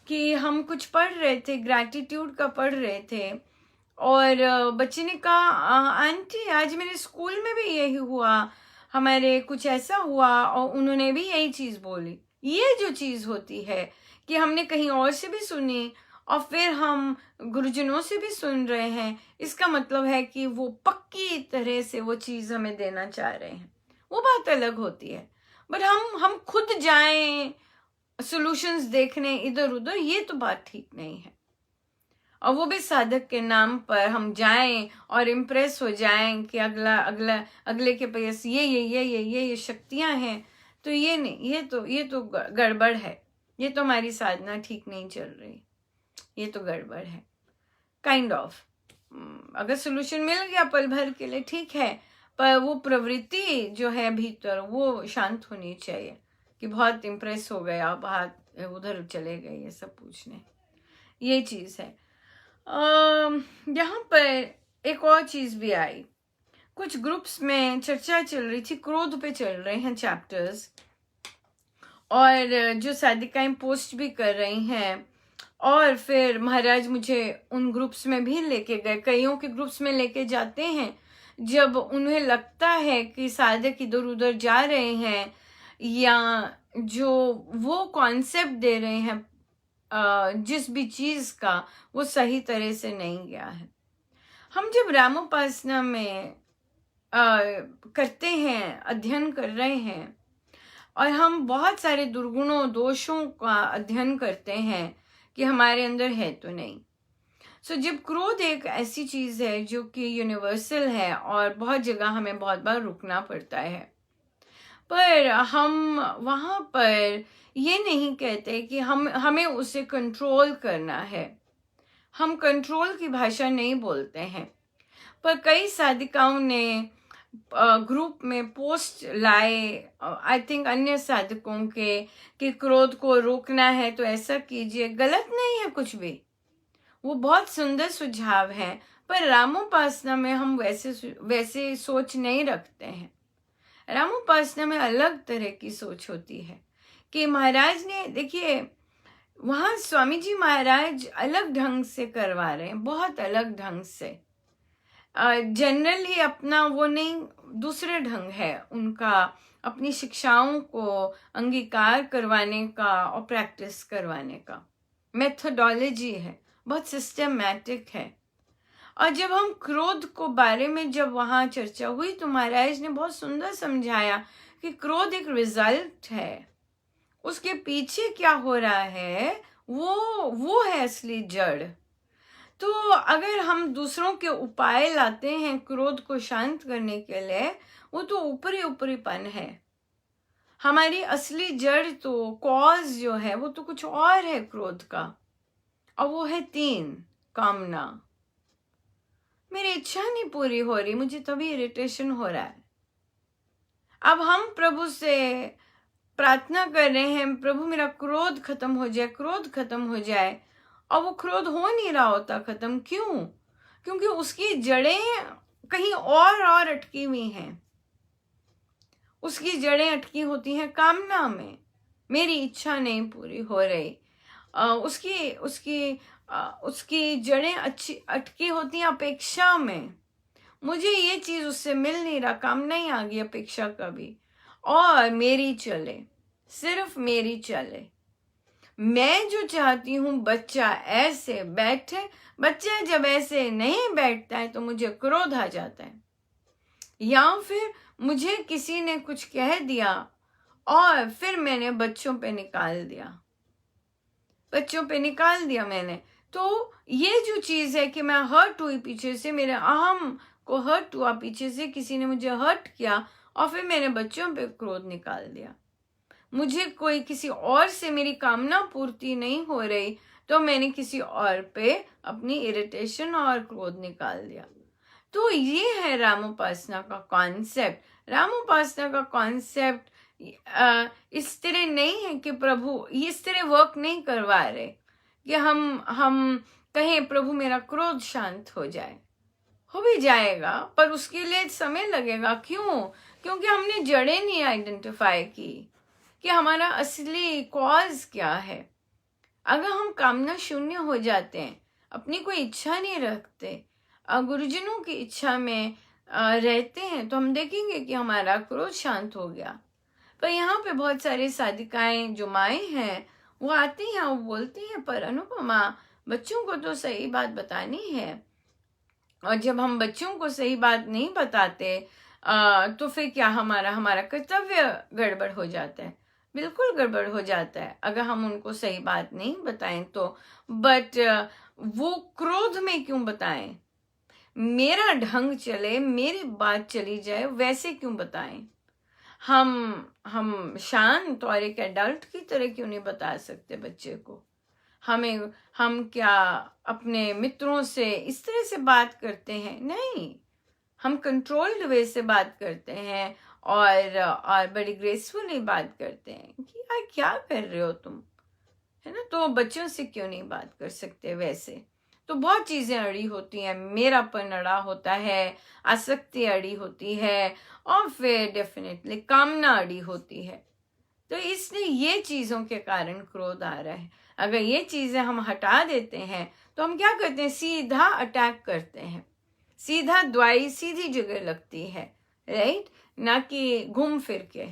कि हम कुछ पढ़ रहे थे, ग्रैटिट्यूड का पढ़ रहे थे, और बच्चे ने कहा आंटी आज मेरे स्कूल में भी यही हुआ, हमारे कुछ ऐसा हुआ, और उन्होंने भी यही चीज बोली। ये जो चीज़ होती है कि हमने कहीं और से भी सुनी और फिर हम गुरुजनों से भी सुन रहे हैं, इसका मतलब है कि वो पक्की तरह से वो चीज़ हमें देना चाह रहे हैं, वो बात अलग होती है। बट हम खुद जाएं सॉल्यूशंस देखने इधर उधर, ये तो बात ठीक नहीं है। और वो भी साधक के नाम पर हम जाएं और इम्प्रेस हो जाएं कि अगले के पास ये शक्तियां हैं, तो ये नहीं, ये तो गड़बड़ है। ये तो हमारी साधना ठीक नहीं चल रही, ये तो गड़बड़ है काइंड ऑफ। अगर सोल्यूशन मिल गया पल भर के लिए ठीक है, पर वो प्रवृत्ति जो है भीतर वो शांत होनी चाहिए कि बहुत इम्प्रेस हो गए आप, बहुत उधर चले गए, ये सब पूछने, ये चीज़ है। यहाँ पर एक और चीज़ भी आई, कुछ ग्रुप्स में चर्चा चल रही थी, क्रोध पे चल रहे हैं चैप्टर्स, और जो साधिकाएं पोस्ट भी कर रही हैं, और फिर महाराज मुझे उन ग्रुप्स में भी लेके गए, कईयों के ग्रुप्स में लेके जाते हैं जब उन्हें लगता है कि साधक इधर उधर जा रहे हैं या जो वो कॉन्सेप्ट दे रहे हैं जिस भी चीज़ का, वो सही तरह से नहीं गया है। हम जब रामोपासना में करते हैं, अध्ययन कर रहे हैं, और हम बहुत सारे दुर्गुणों दोषों का अध्ययन करते हैं कि हमारे अंदर है तो नहीं। सो जब क्रोध एक ऐसी चीज़ है जो कि यूनिवर्सल है और बहुत जगह हमें बहुत बार रुकना पड़ता है, पर हम वहाँ पर ये नहीं कहते कि हमें उसे कंट्रोल करना है। हम कंट्रोल की भाषा नहीं बोलते हैं, पर कई साधिकाओं ने ग्रुप में पोस्ट लाए, आई थिंक अन्य साधकों के, कि क्रोध को रोकना है तो ऐसा कीजिए। गलत नहीं है कुछ भी, वो बहुत सुंदर सुझाव है, पर रामोपासना में हम वैसे सोच नहीं रखते हैं। रामोपासना में अलग तरह की सोच होती है कि महाराज ने, देखिए वहाँ स्वामी जी महाराज अलग ढंग से करवा रहे हैं, बहुत अलग ढंग से। जनरली अपना वो नहीं, दूसरे ढंग है उनका अपनी शिक्षाओं को अंगीकार करवाने का और प्रैक्टिस करवाने का मेथोडोलॉजी है, बहुत सिस्टमैटिक है। और जब हम क्रोध को बारे में जब वहाँ चर्चा हुई तो महाराज ने बहुत सुंदर समझाया कि क्रोध एक रिजल्ट है, उसके पीछे क्या हो रहा है वो है असली जड़। तो अगर हम दूसरों के उपाय लाते हैं क्रोध को शांत करने के लिए, वो तो ऊपरीपन है। हमारी असली जड़ तो कॉज जो है वो तो कुछ और है क्रोध का, और वो है 3 कामना। मेरी इच्छा नहीं पूरी हो रही, मुझे तभी इरिटेशन हो रहा है। अब हम प्रभु से प्रार्थना कर रहे हैं, प्रभु मेरा क्रोध खत्म हो जाए, क्रोध खत्म हो जाए, और वो क्रोध हो नहीं रहा होता खत्म। क्यों? क्योंकि उसकी जड़ें कहीं और अटकी हुई हैं। उसकी जड़ें अटकी होती हैं कामना में, मेरी इच्छा नहीं पूरी हो रही। उसकी जड़ें अटकी होती हैं अपेक्षा में, मुझे ये चीज उससे मिल नहीं रहा, कामना ही आ गई अपेक्षा का भी, और मेरी चले, सिर्फ मेरी चले। मैं जो चाहती हूँ बच्चा ऐसे बैठे, बच्चा जब ऐसे नहीं बैठता है तो मुझे क्रोध आ जाता है। या फिर मुझे किसी ने कुछ कह दिया और फिर मैंने बच्चों पे निकाल दिया मैंने। तो ये जो चीज़ है कि मैं हर्ट हुई पीछे से, मेरे अहम को हर्ट हुआ पीछे से, किसी ने मुझे हर्ट किया और फिर मैंने बच्चों पे क्रोध निकाल दिया। मुझे कोई किसी और से मेरी कामना पूर्ति नहीं हो रही तो मैंने किसी और पे अपनी इरिटेशन और क्रोध निकाल दिया। तो ये है रामोपासना का कॉन्सेप्ट। रामोपासना का कॉन्सेप्ट इस तरह नहीं है कि प्रभु इस तरह वर्क नहीं करवा रहे कि हम कहें प्रभु मेरा क्रोध शांत हो जाए। हो भी जाएगा पर उसके लिए समय लगेगा। क्यों? क्योंकि हमने जड़ें नहीं आइडेंटिफाई की कि हमारा असली कॉज क्या है। अगर हम कामना शून्य हो जाते हैं, अपनी कोई इच्छा नहीं रखते, गुरुजनों की इच्छा में रहते हैं, तो हम देखेंगे कि हमारा क्रोध शांत हो गया। पर यहाँ पे बहुत सारे साधिकाएं जो माएँ हैं वो आती हैं, वो बोलती हैं, पर अनुपमा बच्चों को तो सही बात बतानी है, और जब हम बच्चों को सही बात नहीं बताते तो फिर क्या हमारा हमारा कर्तव्य गड़बड़ हो जाता है। बिल्कुल गड़बड़ हो जाता है अगर हम उनको सही बात नहीं बताएं तो। बट वो क्रोध में क्यों बताएं? मेरा ढंग चले, मेरी बात चली जाए, वैसे क्यों बताएं? हम शांत और एक एडल्ट की तरह क्यों नहीं बता सकते बच्चे को? हम क्या अपने मित्रों से इस तरह से बात करते हैं? नहीं, हम कंट्रोल्ड वे से बात करते हैं और बड़ी ग्रेसफुली बात करते हैं कि यार क्या कर रहे हो तुम, है ना? तो बच्चों से क्यों नहीं बात कर सकते वैसे? तो बहुत चीजें अड़ी होती हैं, मेरापन अड़ा होता है, आसक्ति अड़ी होती है, और फिर डेफिनेटली कामना अड़ी होती है। तो इसलिए ये चीजों के कारण क्रोध आ रहा है। अगर ये चीजें हम हटा देते हैं तो हम क्या करते हैं? सीधा अटैक करते हैं, सीधा दवाई सीधी जगह लगती है, राइट, ना कि घूम फिर के।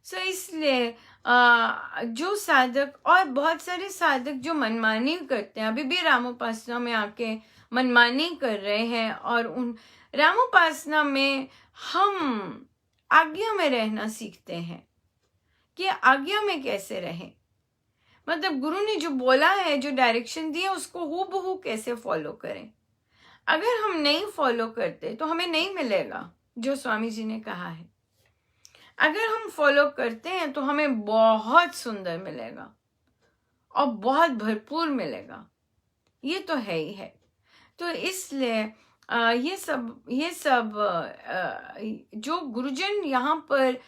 सो इसलिए जो साधक, और बहुत सारे साधक जो मनमानी करते हैं, अभी भी रामोपासना में आके मनमानी कर रहे हैं, और उन रामोपासना में हम आज्ञा में रहना सीखते हैं कि आज्ञा में कैसे रहें। मतलब गुरु ने जो बोला है, जो डायरेक्शन दिया, उसको हूबहू कैसे फॉलो करें। अगर हम नहीं फॉलो करते तो हमें नहीं मिलेगा जो स्वामी जी ने कहा है। अगर हम फॉलो करते हैं तो हमें बहुत सुंदर मिलेगा और बहुत भरपूर मिलेगा, ये तो है ही है। तो इसलिए ये सब जो गुरुजन यहाँ पर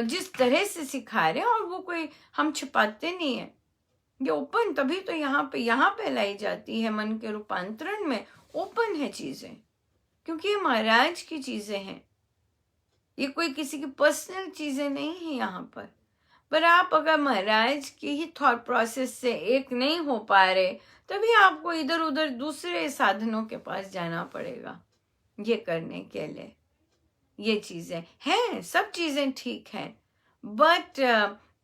जिस तरह से सिखा रहे हैं, और वो कोई हम छिपाते नहीं है, ये ओपन, तभी तो यहाँ पे लाई जाती है। मन के रूपांतरण में ओपन है चीजें, क्योंकि ये महाराज की चीजें हैं, ये कोई किसी की पर्सनल चीजें नहीं है यहाँ पर आप अगर महाराज की ही थॉट प्रोसेस से एक नहीं हो पा रहे, तभी आपको इधर उधर दूसरे साधनों के पास जाना पड़ेगा ये करने के लिए। ये चीजें हैं, सब चीजें ठीक हैं, बट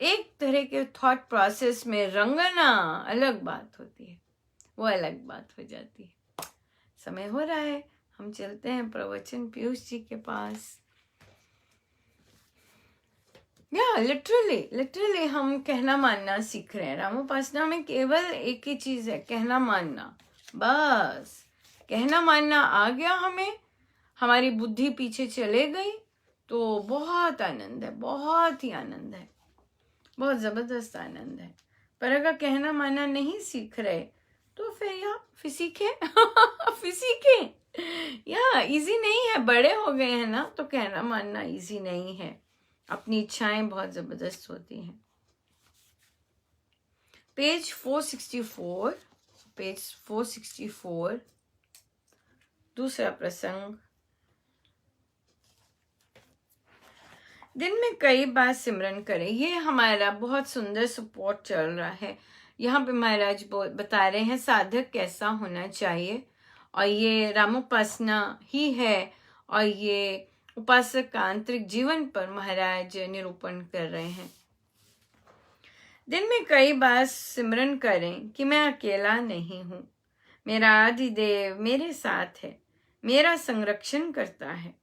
एक तरह के थॉट प्रोसेस में रंगना अलग बात होती है, वो अलग बात हो जाती है। समय हो रहा है, हम चलते हैं प्रवचन पीयूष जी के पास। लिटरली हम कहना मानना सीख रहे हैं। रामोपासना में केवल एक ही चीज है, कहना मानना। बस कहना मानना आ गया हमें, हमारी बुद्धि पीछे चले गई तो बहुत आनंद है, बहुत ही आनंद है, बहुत जबरदस्त आनंद है। पर अगर कहना मानना नहीं सीख रहे तो फिर सीखे सीखे इजी नहीं है। बड़े हो गए हैं ना, तो कहना मानना इजी नहीं है। अपनी इच्छाएं बहुत जबरदस्त होती हैं। पेज 464 दूसरा प्रसंग। दिन में कई बार सिमरन करें। ये हमारा बहुत सुंदर सपोर्ट चल रहा है। यहाँ पे महाराज बता रहे हैं साधक कैसा होना चाहिए, और ये रामोपासना ही है, और ये उपासक का आंतरिक जीवन पर महाराज निरूपण कर रहे हैं। दिन में कई बार सिमरन करें कि मैं अकेला नहीं हूं, मेरा आदिदेव मेरे साथ है, मेरा संरक्षण करता है।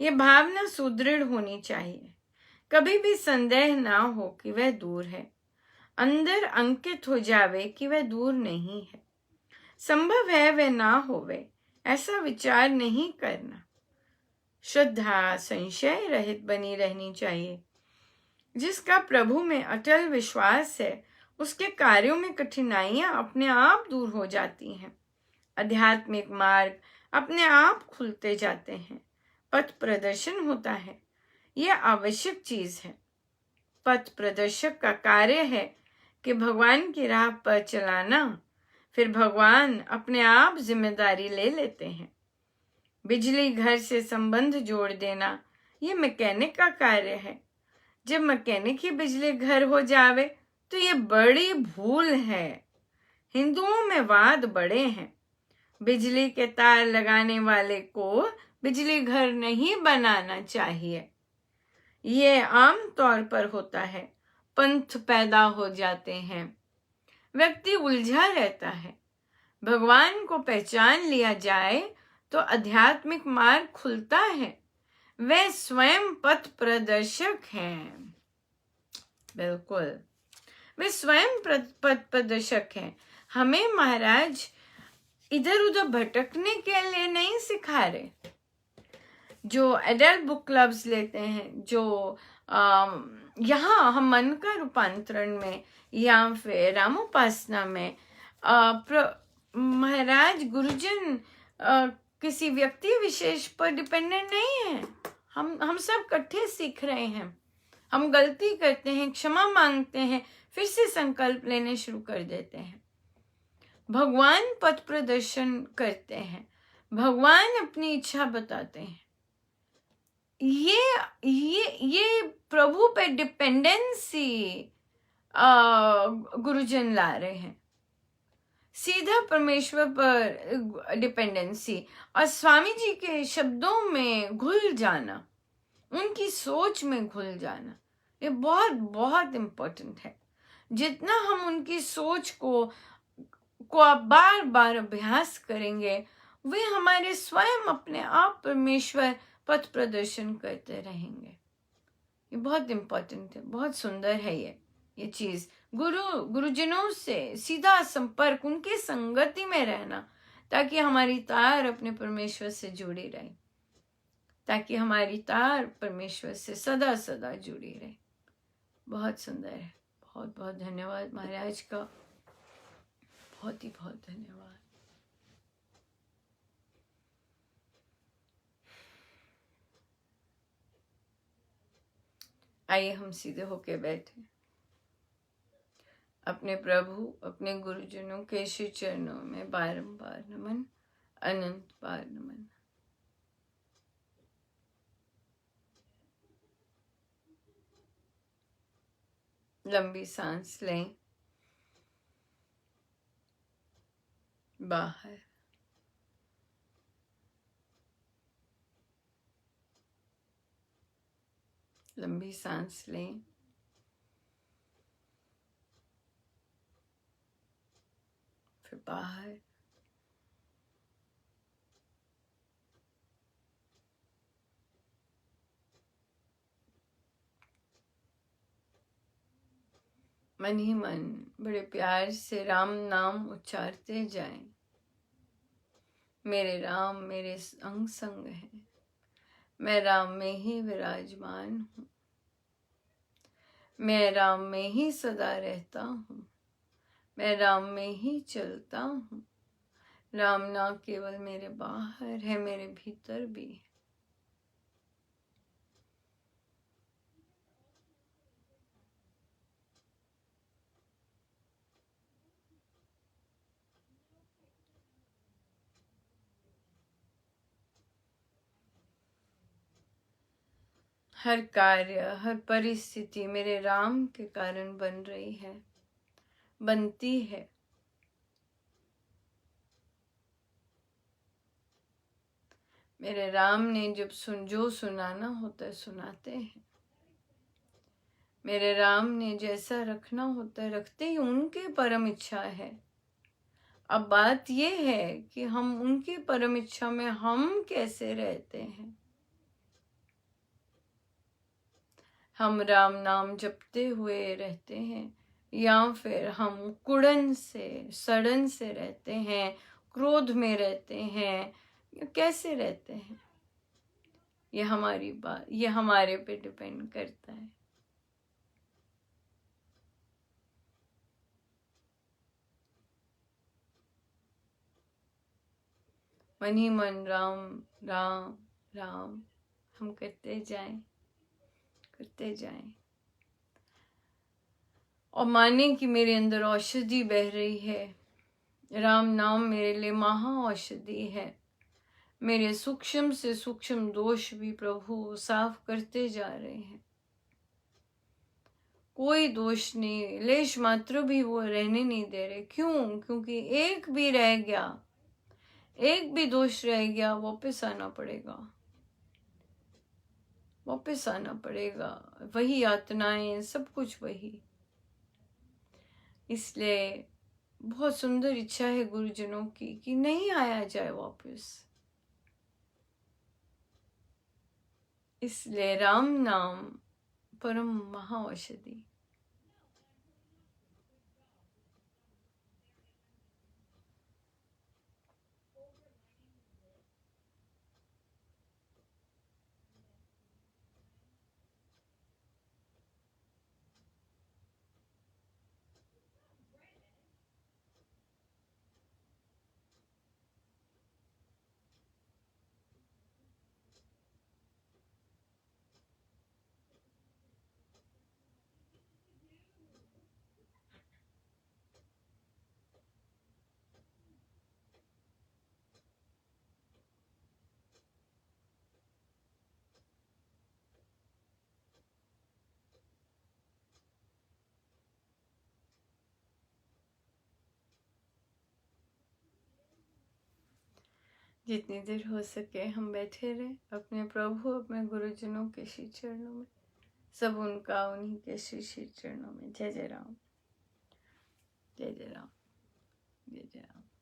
ये भावना सुदृढ़ होनी चाहिए। कभी भी संदेह ना हो कि वह दूर है, अंदर अंकित हो जावे कि वह दूर नहीं है। संभव है वह ना होवे, ऐसा विचार नहीं करना। श्रद्धा संशय रहित बनी रहनी चाहिए। जिसका प्रभु में अटल विश्वास है, उसके कार्यों में कठिनाइयां अपने आप दूर हो जाती हैं। आध्यात्मिक मार्ग अपने आप खुलते जाते हैं, पथ प्रदर्शन होता है। यह आवश्यक चीज है। पथ प्रदर्शक का कार्य है कि भगवान की राह पर चलाना, फिर भगवान अपने आप जिम्मेदारी ले लेते हैं। बिजली घर से संबंध जोड़ देना, ये मैकेनिक का कार्य है। जब मैकेनिक ही बिजली घर हो जावे तो ये बड़ी भूल है। हिंदुओं में वाद बड़े हैं। बिजली के तार लगाने वाले को बिजली घर नहीं बनाना चाहिए। ये आम तौर पर होता है। पंथ पैदा हो जाते हैं, व्यक्ति उलझा रहता है। भगवान को पहचान लिया जाए तो आध्यात्मिक मार्ग खुलता है। वे स्वयं पथ प्रदर्शक हैं। बिल्कुल, वे स्वयं पथ प्रदर्शक हैं। हमें महाराज इधर उधर भटकने के लिए नहीं सिखा रहे। जो एडल्ट बुक क्लब्स लेते हैं, जो यहाँ हम मन का रूपांतरण में या फिर रामोपासना में महाराज गुरुजन किसी व्यक्ति विशेष पर डिपेंडेंट नहीं है। हम सब इकट्ठे सीख रहे हैं। हम गलती करते हैं, क्षमा मांगते हैं, फिर से संकल्प लेने शुरू कर देते हैं। भगवान पथ प्रदर्शन करते हैं, भगवान अपनी इच्छा बताते हैं। ये प्रभु पे डिपेंडेंसी गुरुजन ला रहे हैं, सीधा परमेश्वर पर डिपेंडेंसी। और स्वामी जी के शब्दों में घुल जाना, उनकी सोच में घुल जाना, ये बहुत बहुत इम्पोर्टेंट है। जितना हम उनकी सोच को आप बार बार अभ्यास करेंगे, वे हमारे स्वयं अपने आप परमेश्वर पथ प्रदर्शन करते रहेंगे। ये बहुत इम्पोर्टेंट है, बहुत सुंदर है ये चीज। गुरुजनों से सीधा संपर्क, उनके संगति में रहना, ताकि हमारी तार अपने परमेश्वर से जुड़ी रहे, ताकि हमारी तार परमेश्वर से सदा सदा जुड़ी रहे। बहुत सुंदर है। बहुत बहुत धन्यवाद महाराज का, बहुत ही बहुत धन्यवाद। आइए हम सीधे होके बैठे, अपने प्रभु, अपने गुरुजनों के श्री चरणों में बारंबार नमन, अनंत बार नमन। लंबी सांस लें, बाहर, लंबी सांस लें, फिर बाहर, मन ही मन बड़े प्यार से राम नाम उच्चारते जाएं। मेरे राम मेरे अंग संग है, मैं राम में ही विराजमान हूँ, मैं राम में ही सदा रहता हूँ, मैं राम में ही चलता हूँ। राम ना केवल मेरे बाहर है, मेरे भीतर भी है। हर कार्य, हर परिस्थिति मेरे राम के कारण बन रही है, बनती है। मेरे राम ने जब जो सुनाना होता है सुनाते हैं। मेरे राम ने जैसा रखना होता है रखते ही, उनके परम इच्छा है। अब बात ये है कि हम उनकी परम इच्छा में हम कैसे रहते हैं। हम राम नाम जपते हुए रहते हैं, या फिर हम कुड़न से सड़न से रहते हैं, क्रोध में रहते हैं, या कैसे रहते हैं। ये हमारी बात, ये हमारे पे डिपेंड करता है। मन ही मन राम राम राम हम करते जाएं, करते जाएं, और माने कि मेरे अंदर औषधि बह रही है। राम नाम मेरे लिए महा औषधि है। मेरे सूक्ष्म से सूक्ष्म दोष भी प्रभु साफ करते जा रहे हैं। कोई दोष नहीं, लेश मात्र भी वो रहने नहीं दे रहे। क्यों? क्योंकि एक भी रह गया, एक भी दोष रह गया, वापस आना पड़ेगा, वापस आना पड़ेगा, वही यातनाएं, सब कुछ वही। इसलिए बहुत सुंदर इच्छा है गुरुजनों की कि नहीं आया जाए वापस। इसलिए राम नाम परम महाऔषधि। जितनी देर हो सके हम बैठे रहे अपने प्रभु, अपने गुरुजनों के श्री चरणों में, सब उनका उन्हीं के श्री श्री चरणों में। जय जय राम, जय जय राम, जय जय राम।